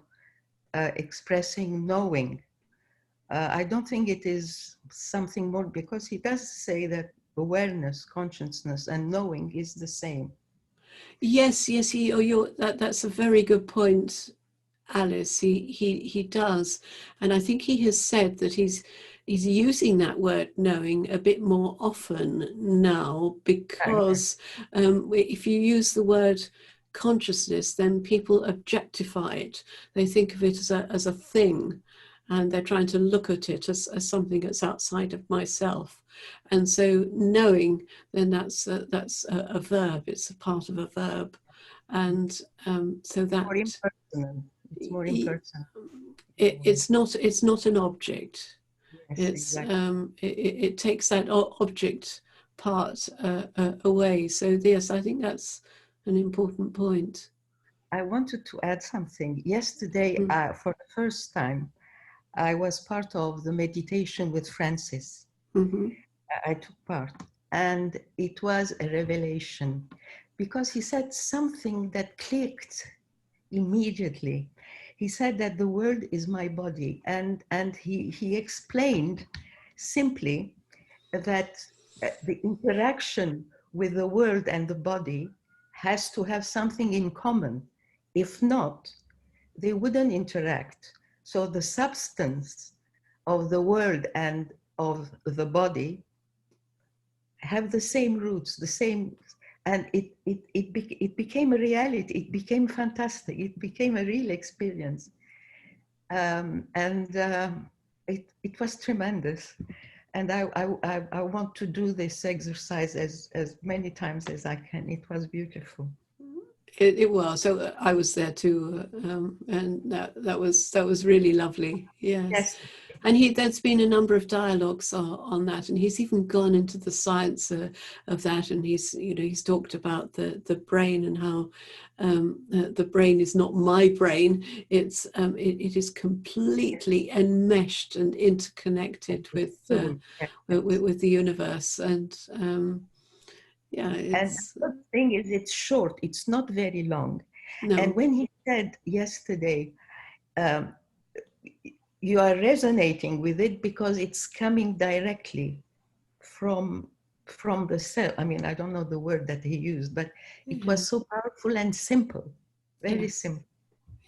expressing knowing. I don't think it is something more, because he does say that awareness, consciousness, and knowing is the same. Yes, that's a very good point, Alice. He does, and I think he has said that he's using that word knowing a bit more often now, because if you use the word consciousness, then people objectify it. They think of it as a thing, and they're trying to look at it as something that's outside of myself. And so knowing, then that's a verb. It's a part of a verb, and so that more impersonal. It's more impersonal. It's not an object. Yes, It's exactly. it takes that object part away. So yes, I think that's an important point. I wanted to add something. Yesterday, for the first time, I was part of the meditation with Francis. Mm-hmm. I took part, and it was a revelation, because he said something that clicked immediately. He said that the world is my body, and he explained simply that the interaction with the world and the body has to have something in common. If not, they wouldn't interact. So the substance of the world and of the body have the same roots, the same, and it became a reality. It became fantastic. It became a real experience, it was tremendous. And I want to do this exercise as many times as I can. It was beautiful. It was. So I was there too, and that was really lovely. Yes. And there's been a number of dialogues on that, and he's even gone into the science of that, and he's talked about the brain and how the brain is not my brain. It is completely enmeshed and interconnected with the universe, and and the thing is, it's short. It's not very long. No. And when he said yesterday, you are resonating with it because it's coming directly from the cell. I mean, I don't know the word that he used, but it was so powerful and simple, very simple.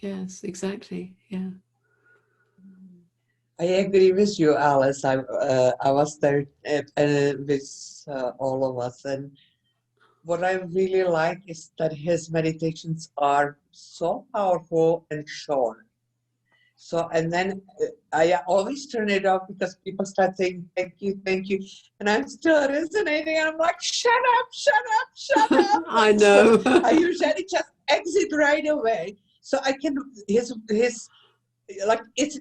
Yes, exactly. Yeah. I agree with you, Alice. I was there with all of us, and what I really like is that his meditations are so powerful and short. So, and then I always turn it off because people start saying, thank you, and I'm still resonating, and I'm like, shut up. I know. So I usually just exit right away. So I can, his like, it's,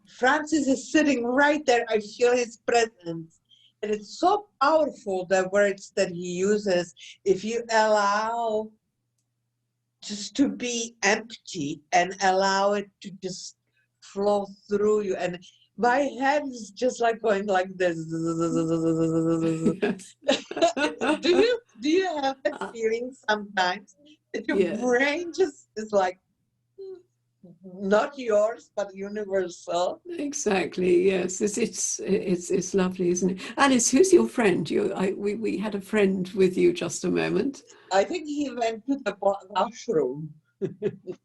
Francis is sitting right there. I feel his presence. And it's so powerful, the words that he uses. If you allow just to be empty and allow it to just flow through you. And my head is just like going like this. Do you have that feeling sometimes that your brain just is like, not yours, but universal. Exactly. Yes, it's lovely, isn't it? Alice, who's your friend? We had a friend with you just a moment. I think he went to the washroom.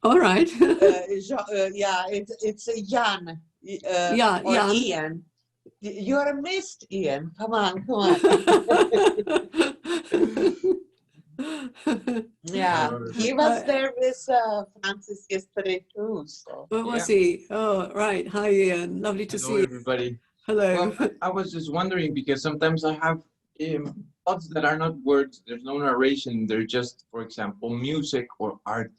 All right. Yeah, it's Jan. Yeah, or Jan. Ian. You're a mist, Ian. Come on, come on. Yeah, he was there with Francis yesterday too. So. Where was he? Oh, right. Hi, Ian. Lovely to see you. Everybody. Hello. Well, I was just wondering because sometimes I have thoughts that are not words. There's no narration. They're just, for example, music or art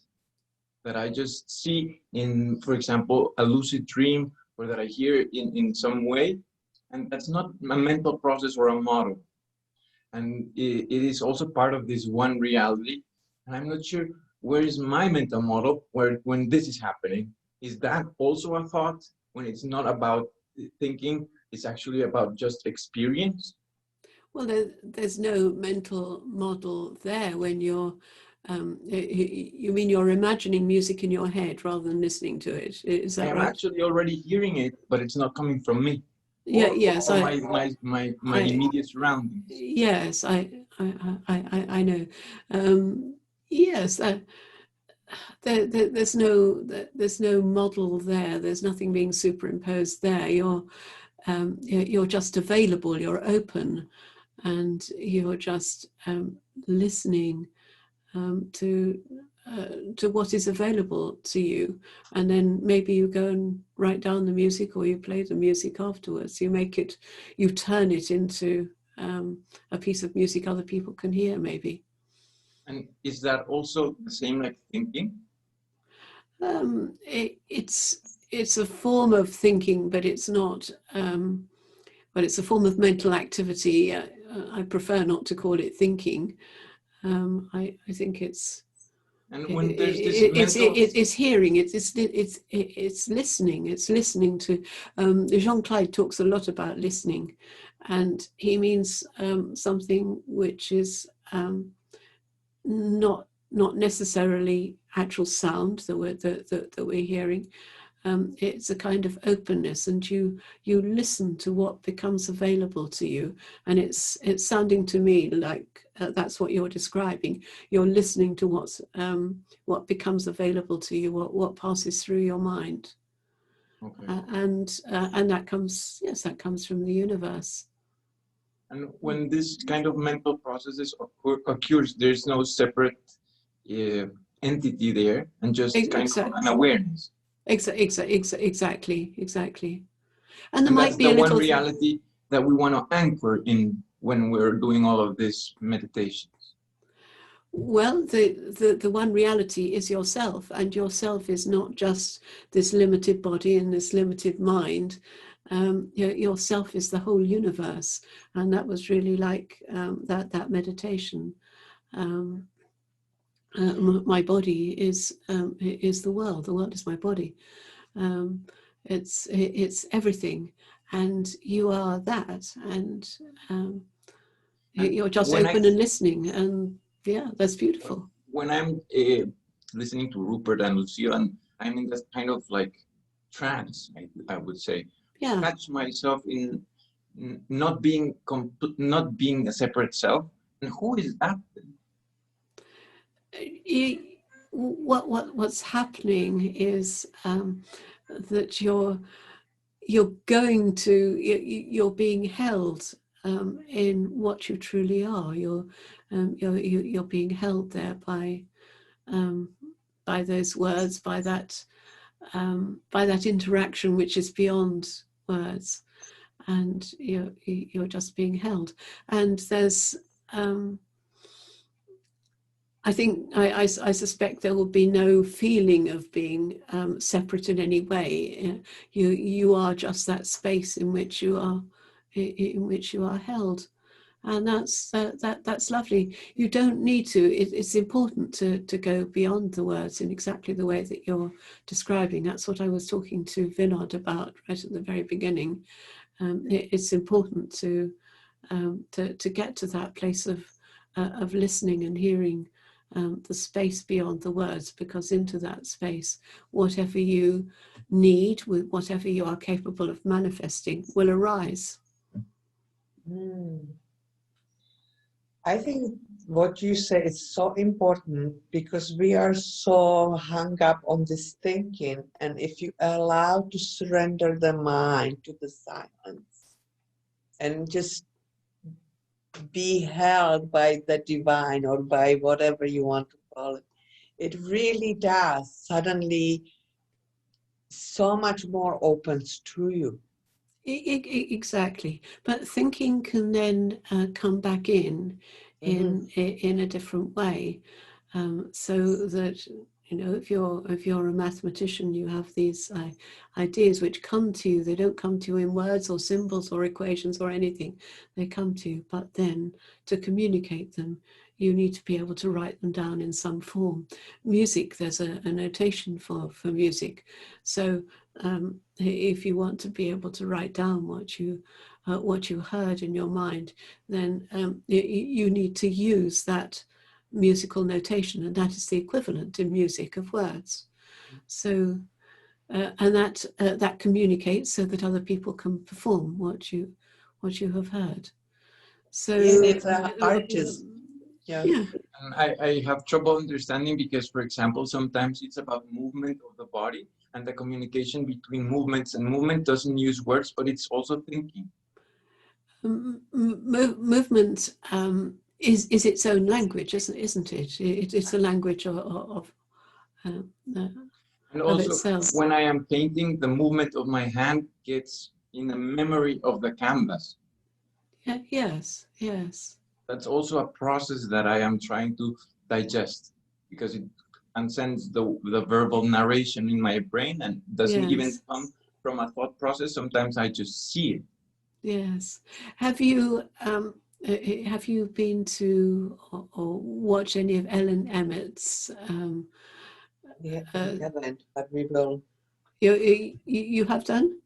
that I just see in, for example, a lucid dream, or that I hear in some way. And that's not a mental process or a model. And it is also part of this one reality. And I'm not sure where is my mental model when this is happening. Is that also a thought when it's not about thinking, it's actually about just experience? Well, there's no mental model there when you're, you mean you're imagining music in your head rather than listening to it. Is that right? I am actually already hearing it, but it's not coming from me. Yeah, or, yes. Or my immediate surroundings. Yes, I know. Yes, there's no model there. There's nothing being superimposed there. You're just available. You're open, and you're just listening to what is available to you. And then maybe you go and write down the music, or you play the music afterwards. You turn it into a piece of music other people can hear, maybe. And is that also the same like thinking? It's a form of thinking, but it's not. But it's a form of mental activity. I prefer not to call it thinking. I think it's. And when there's this it's hearing, it's listening. It's listening to. Jean-Claude talks a lot about listening, and he means something which is not necessarily actual sound that we're hearing. It's a kind of openness, and you listen to what becomes available to you, and it's sounding to me like that's what you're describing. You're listening to what becomes available to you, what passes through your mind. Okay. And that comes from the universe. And when this kind of mental processes occurs, there's no separate entity there, and just kind of an awareness. Exactly. And there might be a little one reality that we want to anchor in when we're doing all of this meditations. Well, the one reality is yourself, and yourself is not just this limited body and this limited mind. Yourself is the whole universe, and that was really like that meditation. My body is the world. The world is my body. It's everything, and you are that, and you're just open and listening, and yeah, that's beautiful. When I'm listening to Rupert and Lucille, and I'm in this kind of like trance, I would say. Yeah. I catch myself in not being a separate self. And who is that? What's happening is that you're being held in what you truly are. You're being held there by those words, by that interaction which is beyond words, and you're just being held. And there's I think I suspect there will be no feeling of being separate in any way. You are just that space in which you are held, and that's lovely. You don't need to. It's important to go beyond the words in exactly the way that you're describing. That's what I was talking to Vinod about right at the very beginning. It's important to get to that place of listening and hearing the space beyond the words, because into that space, whatever you need, with whatever you are capable of manifesting, will arise. I think what you say is so important, because we are so hung up on this thinking, and if you allow to surrender the mind to the silence and just be held by the divine, or by whatever you want to call it, it really does suddenly so much more opens to you. Exactly, but thinking can then come back in a different way, so that, you know, if you're a mathematician, you have these ideas which come to you. They don't come to you in words or symbols or equations or anything. They come to you, but then to communicate them, you need to be able to write them down in some form. Music, there's a notation for music. So if you want to be able to write down what you heard in your mind, then you need to use that musical notation, and that is the equivalent in music of words. So and that communicates so that other people can perform what you have heard. So it's an artist. Yeah. And I have trouble understanding, because, for example, sometimes it's about movement of the body, and the communication between movements, and movement doesn't use words, but it's also thinking. Movement is its own language, isn't it? It's a language of and also, itself. when I am painting, the movement of my hand gets in the memory of the canvas. Yeah, yes. That's also a process that I am trying to digest, because it transcends the verbal narration in my brain, and doesn't even come from a thought process. Sometimes I just see it. Yes. Have you been to or watch any of Ellen Emmett's? We haven't, but we will. You have done?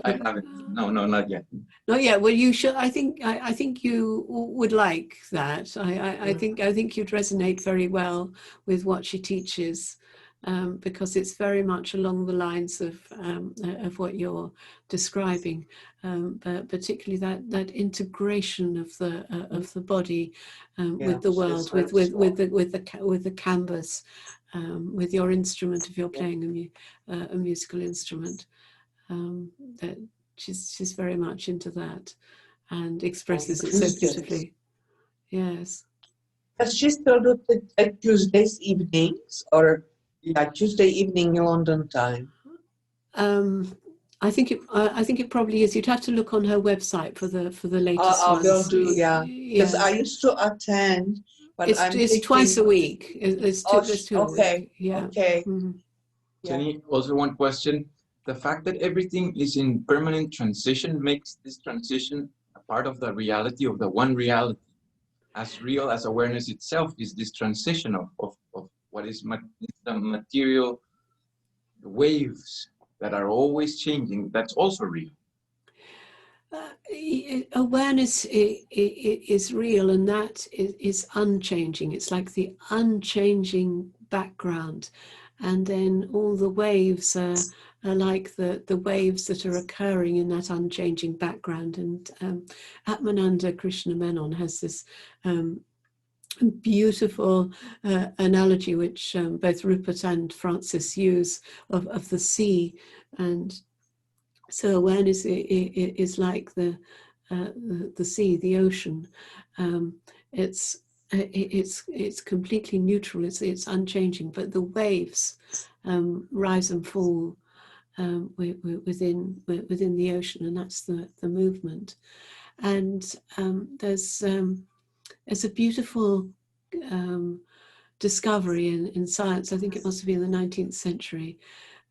I haven't. No, not yet. Not yet. Well, you should. I think you would like that. I think you'd resonate very well with what she teaches, because it's very much along the lines of what you're describing, but particularly that integration of the body with the world, with the canvas, with your instrument if you're playing a musical instrument. That she's very much into that and expresses it so beautifully. Yes. Does she still do it Tuesdays evenings, or Tuesday evening London time? I think it probably is. You'd have to look on her website for the latest ones. Will do, because I used to attend, but it's twice a week. It's two a week. Yeah. Okay. Mm-hmm. Jenny, also one question. The fact that everything is in permanent transition makes this transition a part of the reality, of the one reality. As real as awareness itself is this transition of what is the material waves that are always changing. That's also real. Awareness is real, and that is unchanging. It's like the unchanging background, and then all the waves are like the waves that are occurring in that unchanging background. And Atmananda Krishna Menon has this beautiful analogy, which both Rupert and Francis use, of the sea. And so awareness is like the sea, the ocean. It's completely neutral. It's unchanging, but the waves rise and fall within the ocean, and that's the movement. And there's a beautiful discovery in science. I think it must have been in the 19th century.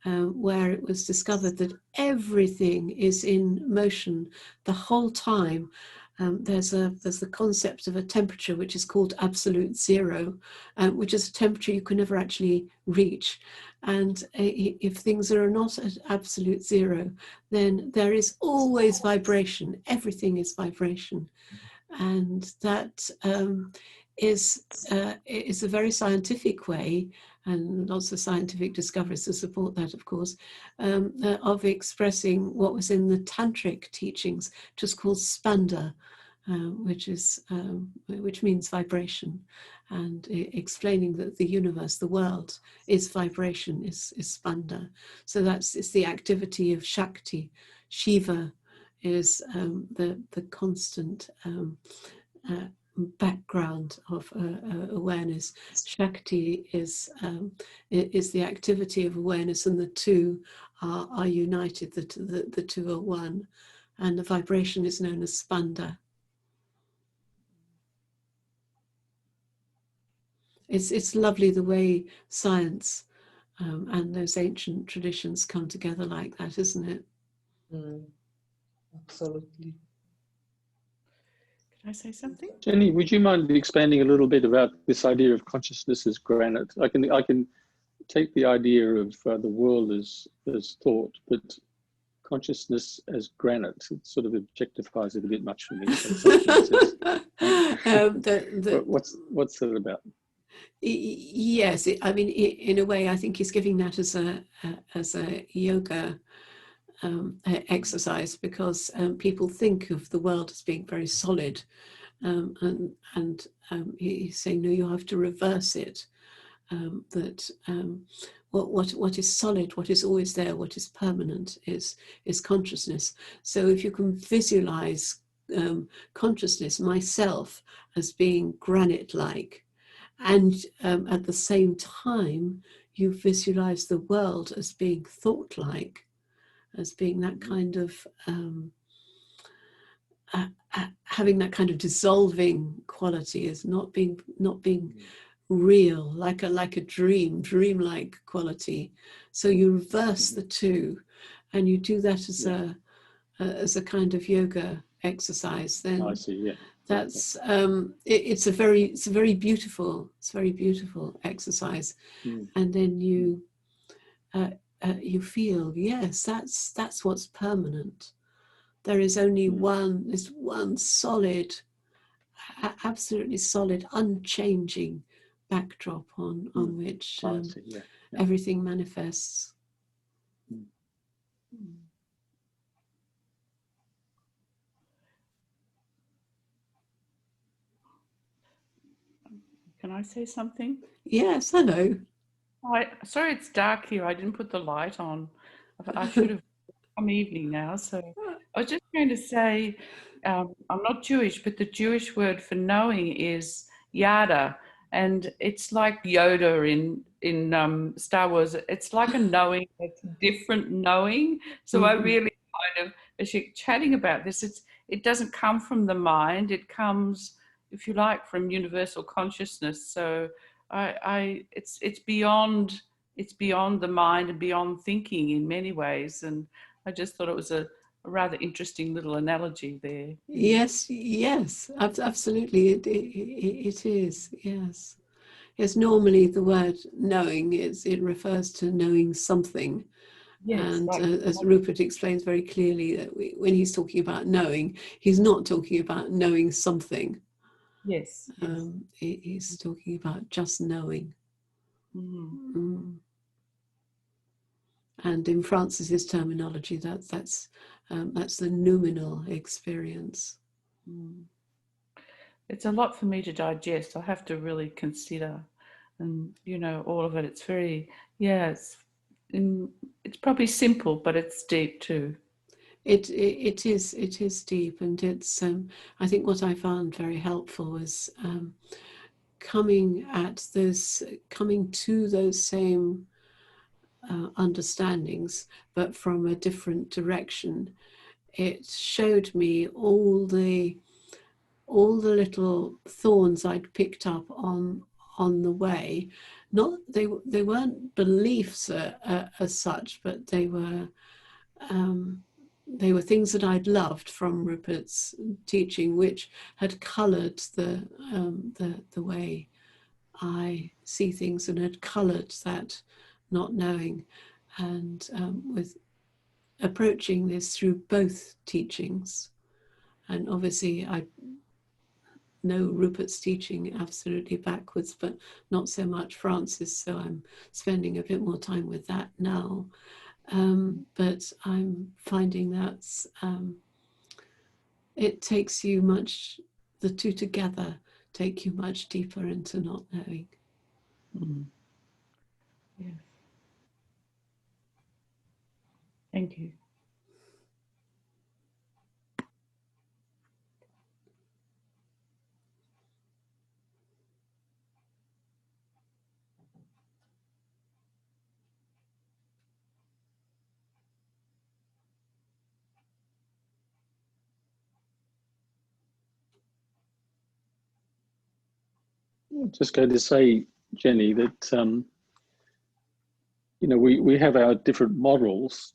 Where it was discovered that everything is in motion the whole time. There's the concept of a temperature which is called absolute zero, which is a temperature you can never actually reach. And if things are not at absolute zero, then there is always vibration. Everything is vibration. And that is a very scientific way, and lots of scientific discoveries to support that, of course, of expressing what was in the tantric teachings, which is called spanda, which means vibration, and explaining that the universe, the world, is vibration, is spanda. So it's the activity of Shakti. Shiva is the constant background of awareness. Shakti is the activity of awareness, and the two are united. The two are one, and the vibration is known as spanda. It's lovely the way science and those ancient traditions come together like that, isn't it? Absolutely. Can I say something? Jenny, would you mind expanding a little bit about this idea of consciousness as granite? I can take the idea of the world as thought, but consciousness as granite, it sort of objectifies it a bit much for me. What's that about? Yes, I mean, in a way, I think he's giving that as a yoga exercise, because people think of the world as being very solid, and he's saying, no, you have to reverse it. What is solid, what is always there, what is permanent is consciousness. So if you can visualize consciousness, myself, as being granite-like, and at the same time you visualize the world as being thought-like, as being that kind of having that kind of dissolving quality, as not being real, like a dreamlike quality. So you reverse the two, and you do that as a kind of yoga exercise. Then I see. Yeah, that's it's a very beautiful exercise. And then you feel, yes, that's what's permanent. There is only one solid, absolutely solid, unchanging backdrop on which everything manifests. Can I say something? Yes, hello. Sorry, it's dark here. I didn't put the light on. I should have come evening now. So I was just going to say, I'm not Jewish, but the Jewish word for knowing is yada. And it's like Yoda in Star Wars. It's like a knowing, it's different knowing. So I really kind of, as you're chatting about this, it doesn't come from the mind. It comes, if you like, from universal consciousness. So it's beyond the mind and beyond thinking in many ways. And I just thought it was a rather interesting little analogy there. Yes, absolutely. It is, yes. Yes, normally the word knowing it refers to knowing something. Yes, and as Rupert explains very clearly, that when he's talking about knowing, he's not talking about knowing something. Yes. He's talking about just knowing. And in Francis's terminology, that's the noumenal experience. It's a lot for me to digest. I have to really consider, and all of it. It's very, it's probably simple, but it's deep too. It is deep, and it's I think what I found very helpful was coming to those same understandings, but from a different direction. It showed me all the little thorns I'd picked up on the way. Not they weren't beliefs as such, but they were things that I'd loved from Rupert's teaching, which had coloured the way I see things, and had coloured that not knowing. And with approaching this through both teachings, and obviously know Rupert's teaching absolutely backwards, but not so much Francis. So I'm spending a bit more time with that now. But I'm finding that it takes you much, the two together take you much deeper into not knowing. Mm. Yeah. Thank you. I'm just going to say, Jenny, that we have our different models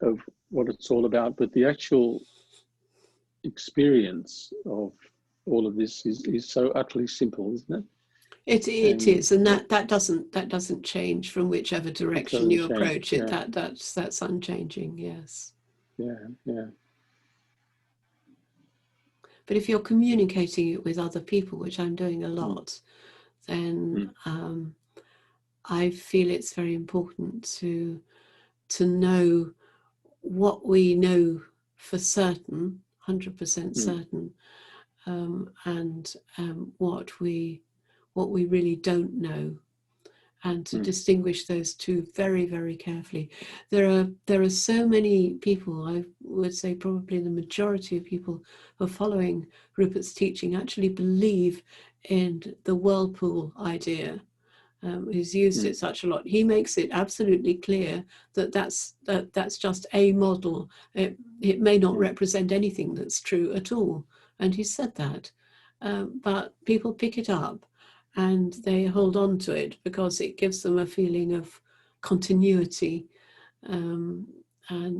of what it's all about, but the actual experience of all of this is so utterly simple, isn't it? It is, and that doesn't change from whichever direction you approach it. Yeah. That's unchanging. Yes. Yeah. But if you're communicating it with other people, which I'm doing a lot, then I feel it's very important to know what we know for certain, 100% certain, and what we really don't know, and to distinguish those two very, very carefully. There are so many people, I would say probably the majority of people who are following Rupert's teaching actually believe in the whirlpool idea. He's used it such a lot. He makes it absolutely clear that that's just a model. It may not represent anything that's true at all, and he said that. But people pick it up and they hold on to it because it gives them a feeling of continuity and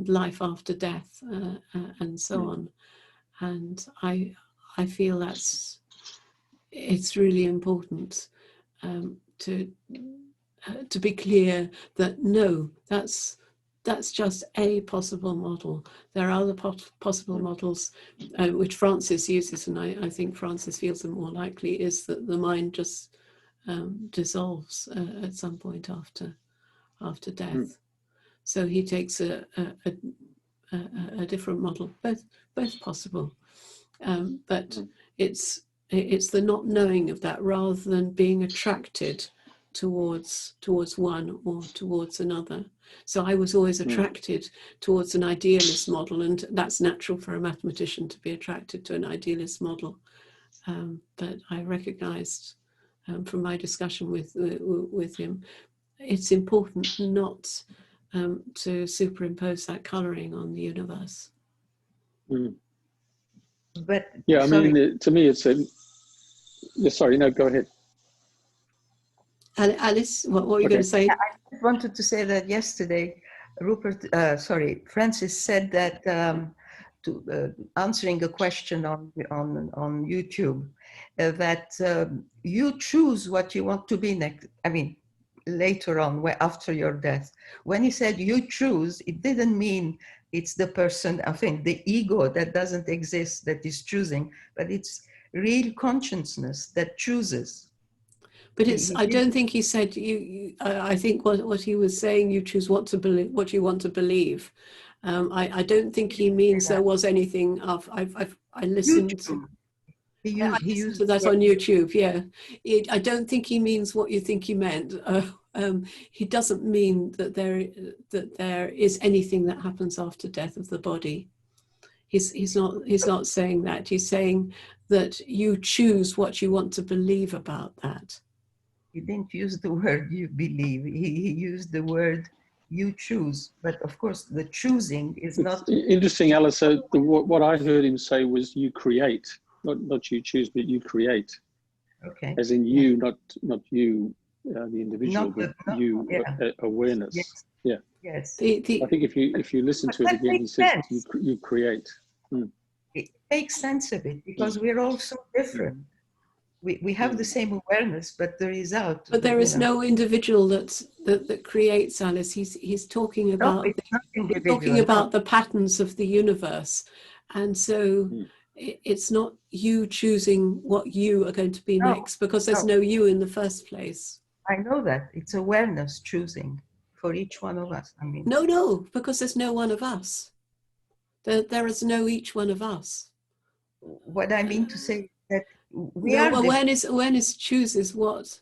life after death and so on. And I feel it's really important to be clear that no, that's just a possible model. There are other possible models which Francis uses, and I think Francis feels the more likely is that the mind just dissolves at some point after death. So he takes a different model, both possible, but it's the not knowing of that rather than being attracted towards one or towards another. So I was always attracted towards an idealist model, and that's natural for a mathematician to be attracted to an idealist model. But I recognized from my discussion with him, it's important not to superimpose that coloring on the universe. But yeah, I mean, to me, it's a. Yeah, sorry, no, go ahead. Alice, what were you going to say? Yeah, I wanted to say that yesterday, Francis said that answering a question on YouTube, that you choose what you want to be next. I mean, later on, after your death. When he said you choose, it didn't mean it's the person, I think, the ego that doesn't exist that is choosing, but it's real consciousness that chooses. But I don't think he said you. I think what he was saying, you choose what to believe, what you want to believe. I don't think he means there was anything of. I listened. I listened to that on YouTube. Yeah, I don't think he means what you think he meant. He doesn't mean that there is anything that happens after death of the body. He's not saying that. He's saying that you choose what you want to believe about that. He didn't use the word you believe. He used the word you choose. But of course, the choosing is not... Interesting, Alice. So what I heard him say was you create. Not you choose, but you create. Okay. As in you, not you, the individual, but you, awareness. Yes. Yeah. Yes. I think if you listen to it again, he says you create. It makes sense of it because we're all so different. We have the same awareness, but the result. But there is no individual that creates, Alice. He's talking about talking about the patterns of the universe, and so it's not you choosing what you are going to be No, next, because there's no. no you in the first place. I know that. It's awareness choosing for each one of us. I mean, No, because there's no one of us. There is no each one of us. what I mean to say is that we No, are different. awareness chooses what.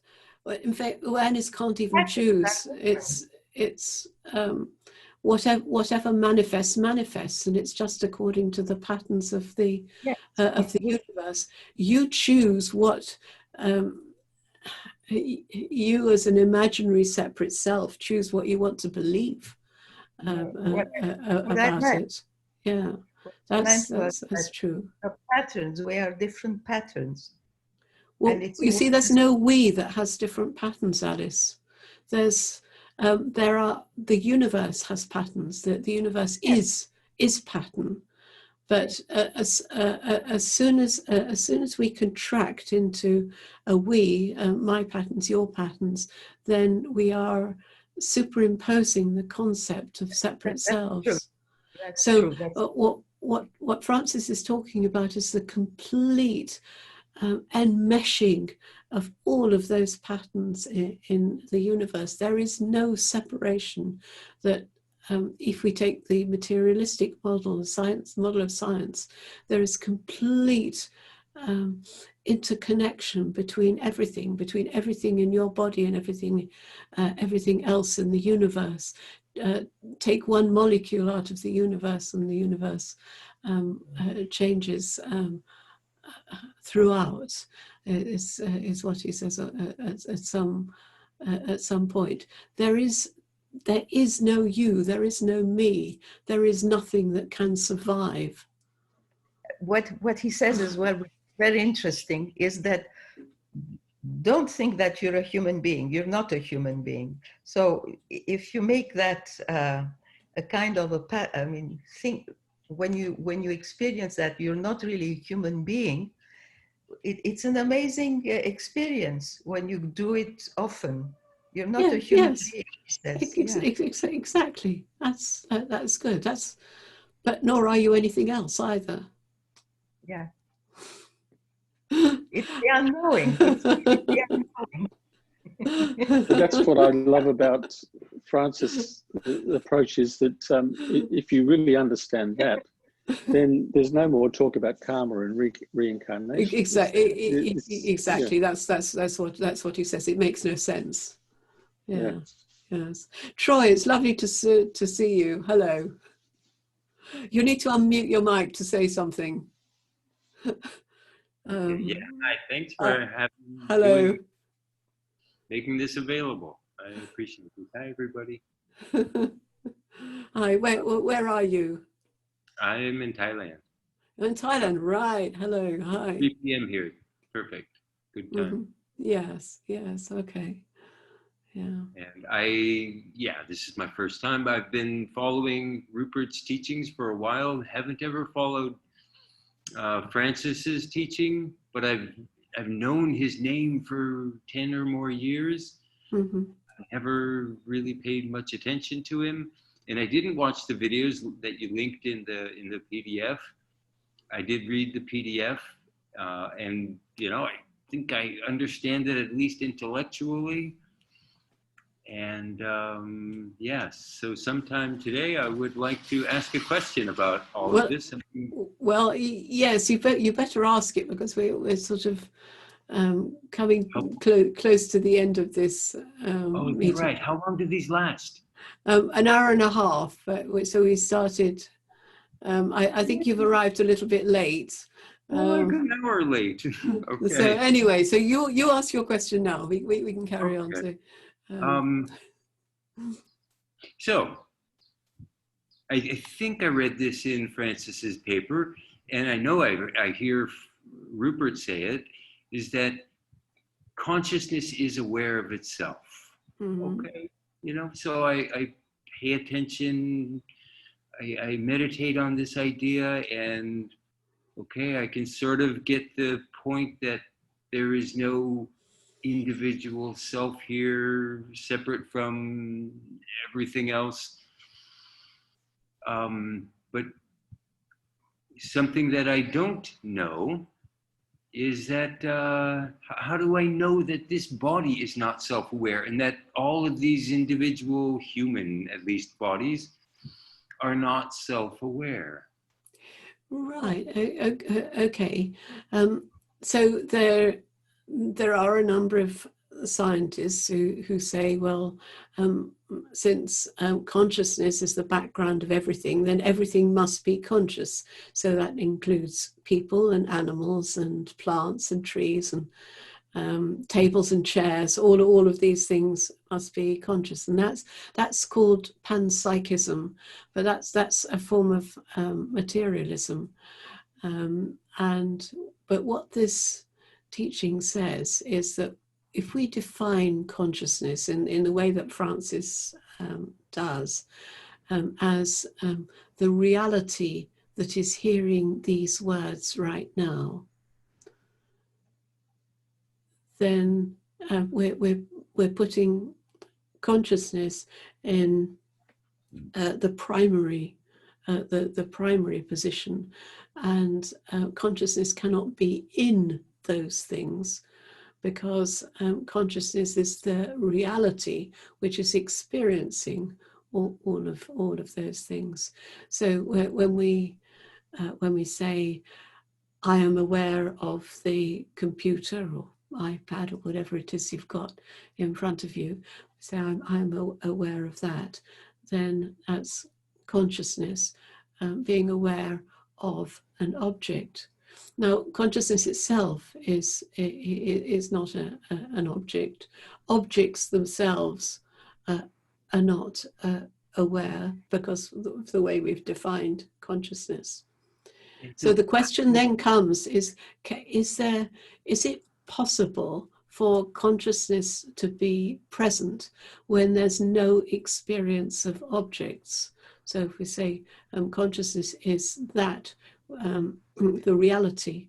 In fact, awareness can't even choose. It's whatever manifests, and it's just according to the patterns of the universe. You choose what you, as an imaginary separate self, choose what you want to believe about it. Yeah, that's true. The patterns, we are different patterns. Well, you see, there's no we that has different patterns, Alice. The universe has patterns. The universe is pattern. But as soon as we contract into a we, my patterns, your patterns, then we are superimposing the concept of separate selves. So what Francis is talking about is the complete enmeshing of all of those patterns in the universe. There is no separation. That if we take the materialistic model, the model of science, there is complete interconnection between everything in your body and everything else in the universe. Take one molecule out of the universe, and the universe changes throughout. Is what he says at some point. There is no you, there is no me, there is nothing that can survive. What he says as well, very interesting, is that don't think that you're a human being. You're not a human being. So if you make that a kind of think when you experience that you're not really a human being, it's an amazing experience when you do it often. You're not a human being. Exactly. That's good. But nor are you anything else either. Yeah. It's the unknowing. It's the unknowing. That's what I love about Francis' approach, is that if you really understand that, then there's no more talk about karma and reincarnation. Exactly. Yeah. That's what he says. It makes no sense. Yeah. Yes. Troy, it's lovely to see you. Hello. You need to unmute your mic to say something. Yeah, hi. Thanks for making this available. I appreciate it. Hi, everybody. Hi. Where are you? I am in Thailand. In Thailand, right? Hello. Hi. 3 p.m. here. Perfect. Good time. Yes. Okay. Yeah. And this is my first time. I've been following Rupert's teachings for a while. Haven't ever followed Francis's teaching, but I've known his name for 10 or more years. I never really paid much attention to him, and I didn't watch the videos that you linked in the PDF. I did read the PDF, and I think I understand it at least intellectually. And so sometime today I would like to ask a question about all of this. Well, yes, you better ask it, because we're sort of coming close to the end of this meeting. Right. How long do these last? An hour and a half. So we started. I think you've arrived a little bit late. An hour late. Okay. So anyway, so you ask your question now. We can carry on to. So I think I read this in Francis's paper, and I know I hear Rupert say it, is that consciousness is aware of itself. Okay. So I pay attention, I meditate on this idea, and I can sort of get the point that there is no individual self here separate from everything else. But something that I don't know is that how do I know that this body is not self-aware and that all of these individual human, at least, bodies are not self-aware? Right. Okay. So there are a number of scientists who say, well, since consciousness is the background of everything, then everything must be conscious. So that includes people and animals and plants and trees and tables and chairs. All of these things must be conscious, and that's called panpsychism. But that's a form of materialism. But what this teaching says is that if we define consciousness in the way that Francis does, as the reality that is hearing these words right now, then we're putting consciousness in the primary position, and consciousness cannot be in those things, because consciousness is the reality which is experiencing all of those things. So when we say, I am aware of the computer or iPad or whatever it is you've got in front of you, say I'm aware of that, then that's consciousness being aware of an object. Now, consciousness itself is not an object. Objects themselves are not aware because of the way we've defined consciousness. So the question then comes: is it possible for consciousness to be present when there's no experience of objects? So if we say consciousness is that the reality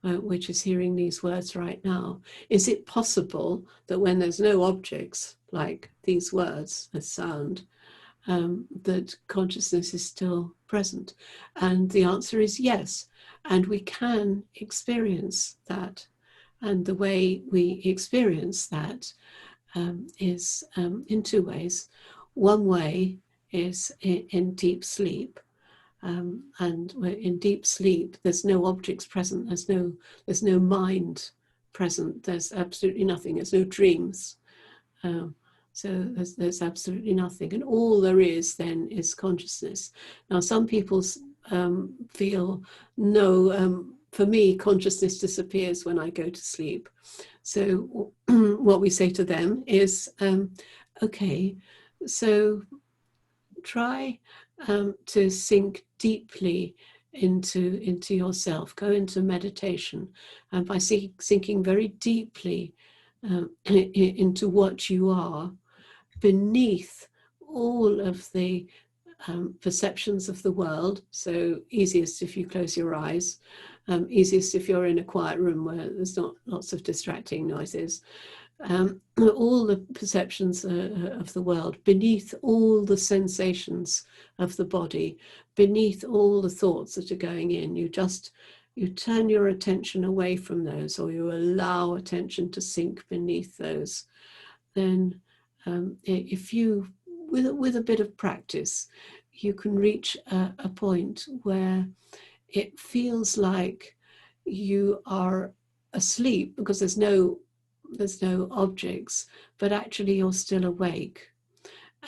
which is hearing these words right now, is it possible that when there's no objects like these words, a sound, that consciousness is still present? And the answer is yes, and we can experience that. And the way we experience that is in two ways. One way is in deep sleep, and in deep sleep there's no objects present, there's no mind present, there's absolutely nothing, there's no dreams. So there's absolutely nothing, and all there is then is consciousness. Now, some people feel, no, for me, consciousness disappears when I go to sleep. So what we say to them is, okay, so try to sink deeply into yourself, go into meditation, and by sinking very deeply into what you are, beneath all of the perceptions of the world. So easiest if you close your eyes, easiest if you're in a quiet room where there's not lots of distracting noises. All the perceptions of the world, beneath all the sensations of the body, beneath all the thoughts that are going in, you turn your attention away from those, or you allow attention to sink beneath those. Then if you, with a bit of practice, you can reach a point where it feels like you are asleep because there's no objects, but actually you're still awake.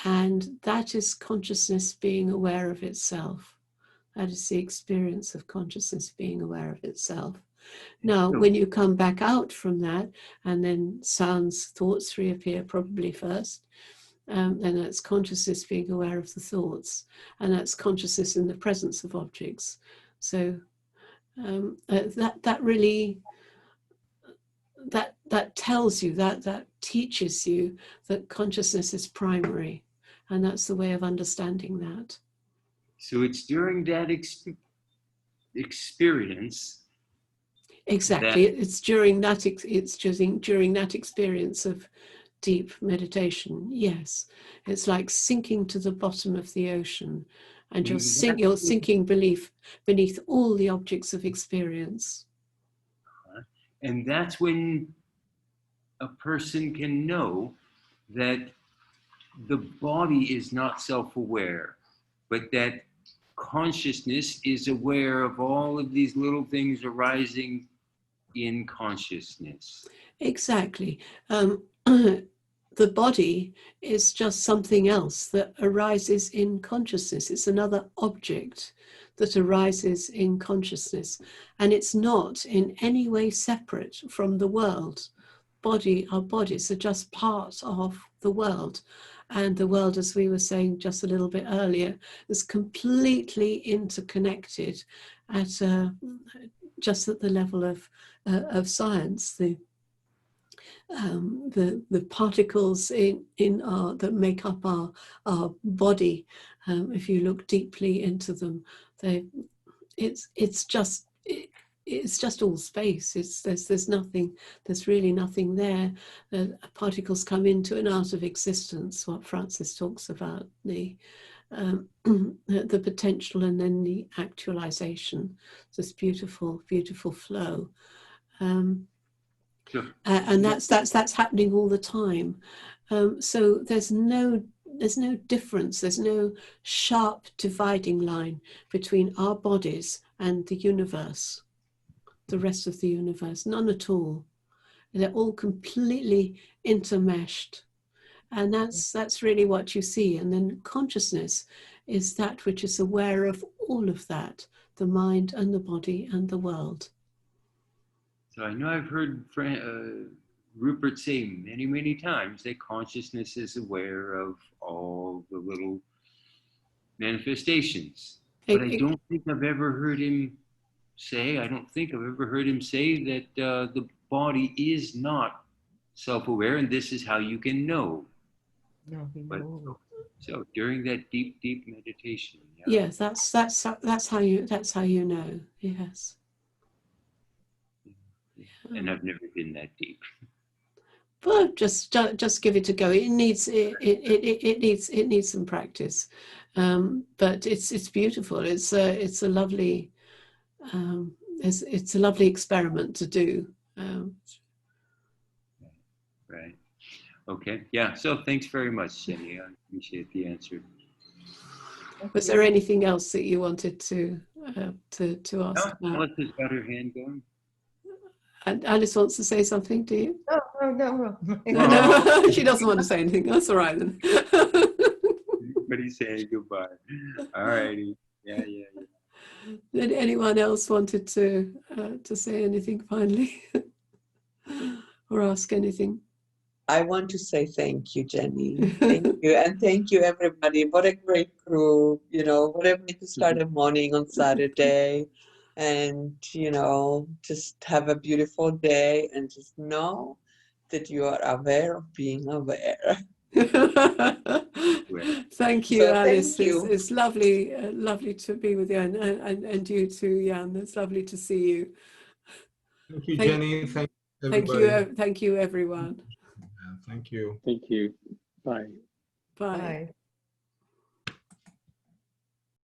And that is consciousness being aware of itself. That is the experience of consciousness being aware of itself. Now, when you come back out from that, and then sounds, thoughts reappear probably first, then that's consciousness being aware of the thoughts, and that's consciousness in the presence of objects. So that really, that tells you, that teaches you that consciousness is primary, and that's the way of understanding that. So it's during that experience. Exactly, it's during that experience of deep meditation. Yes, it's like sinking to the bottom of the ocean and you're sinking beneath all the objects of experience. And that's when a person can know that the body is not self-aware, but that consciousness is aware of all of these little things arising in consciousness. Exactly. The body is just something else that arises in consciousness. It's another object that arises in consciousness, and it's not in any way separate from the world. Our bodies are just part of the world, and the world, as we were saying just a little bit earlier, is completely interconnected at just at the level of science. The particles that make up our body, if you look deeply into them, it's just all space. There's really nothing there. Particles come into and out of existence. What Francis talks about, the potential and then the actualization. This beautiful, beautiful flow. Sure. And that's happening all the time. So there's no difference. There's no sharp dividing line between our bodies and the universe, the rest of the universe. None at all. They're all completely intermeshed, and that's really what you see. And then consciousness is that which is aware of all of that, the mind and the body and the world. So I know I've heard Rupert say many, many times that consciousness is aware of all the little manifestations. But I don't think I've ever heard him say, that the body is not self-aware, and this is how you can know. No, so during that deep, deep meditation. Yeah. Yes, that's how you know. Yes. And I've never been that deep. Well, just give it a go. It needs some practice, but it's beautiful. It's a lovely it's a lovely experiment to do. Right. Okay. Yeah. So thanks very much, Jenny. I appreciate the answer. Was there anything else that you wanted to ask about? Alice has got her hand going. And Alice wants to say something, do you? No. No, she doesn't want to say anything. That's all right then. Everybody's saying goodbye. All righty. Yeah. Did anyone else wanted to say anything finally? Or ask anything? I want to say thank you, Jenny. Thank you. And thank you, everybody. What a great group. What a way to start a morning on Saturday. And, just have a beautiful day and just know that you are aware of being aware. Thank you, Alice. Thank you. It's lovely to be with you, and you too, Jan. It's lovely to see you. Thank you, Jenny. Thank you, thank you, everyone. Thank you. Thank you. Bye. Bye.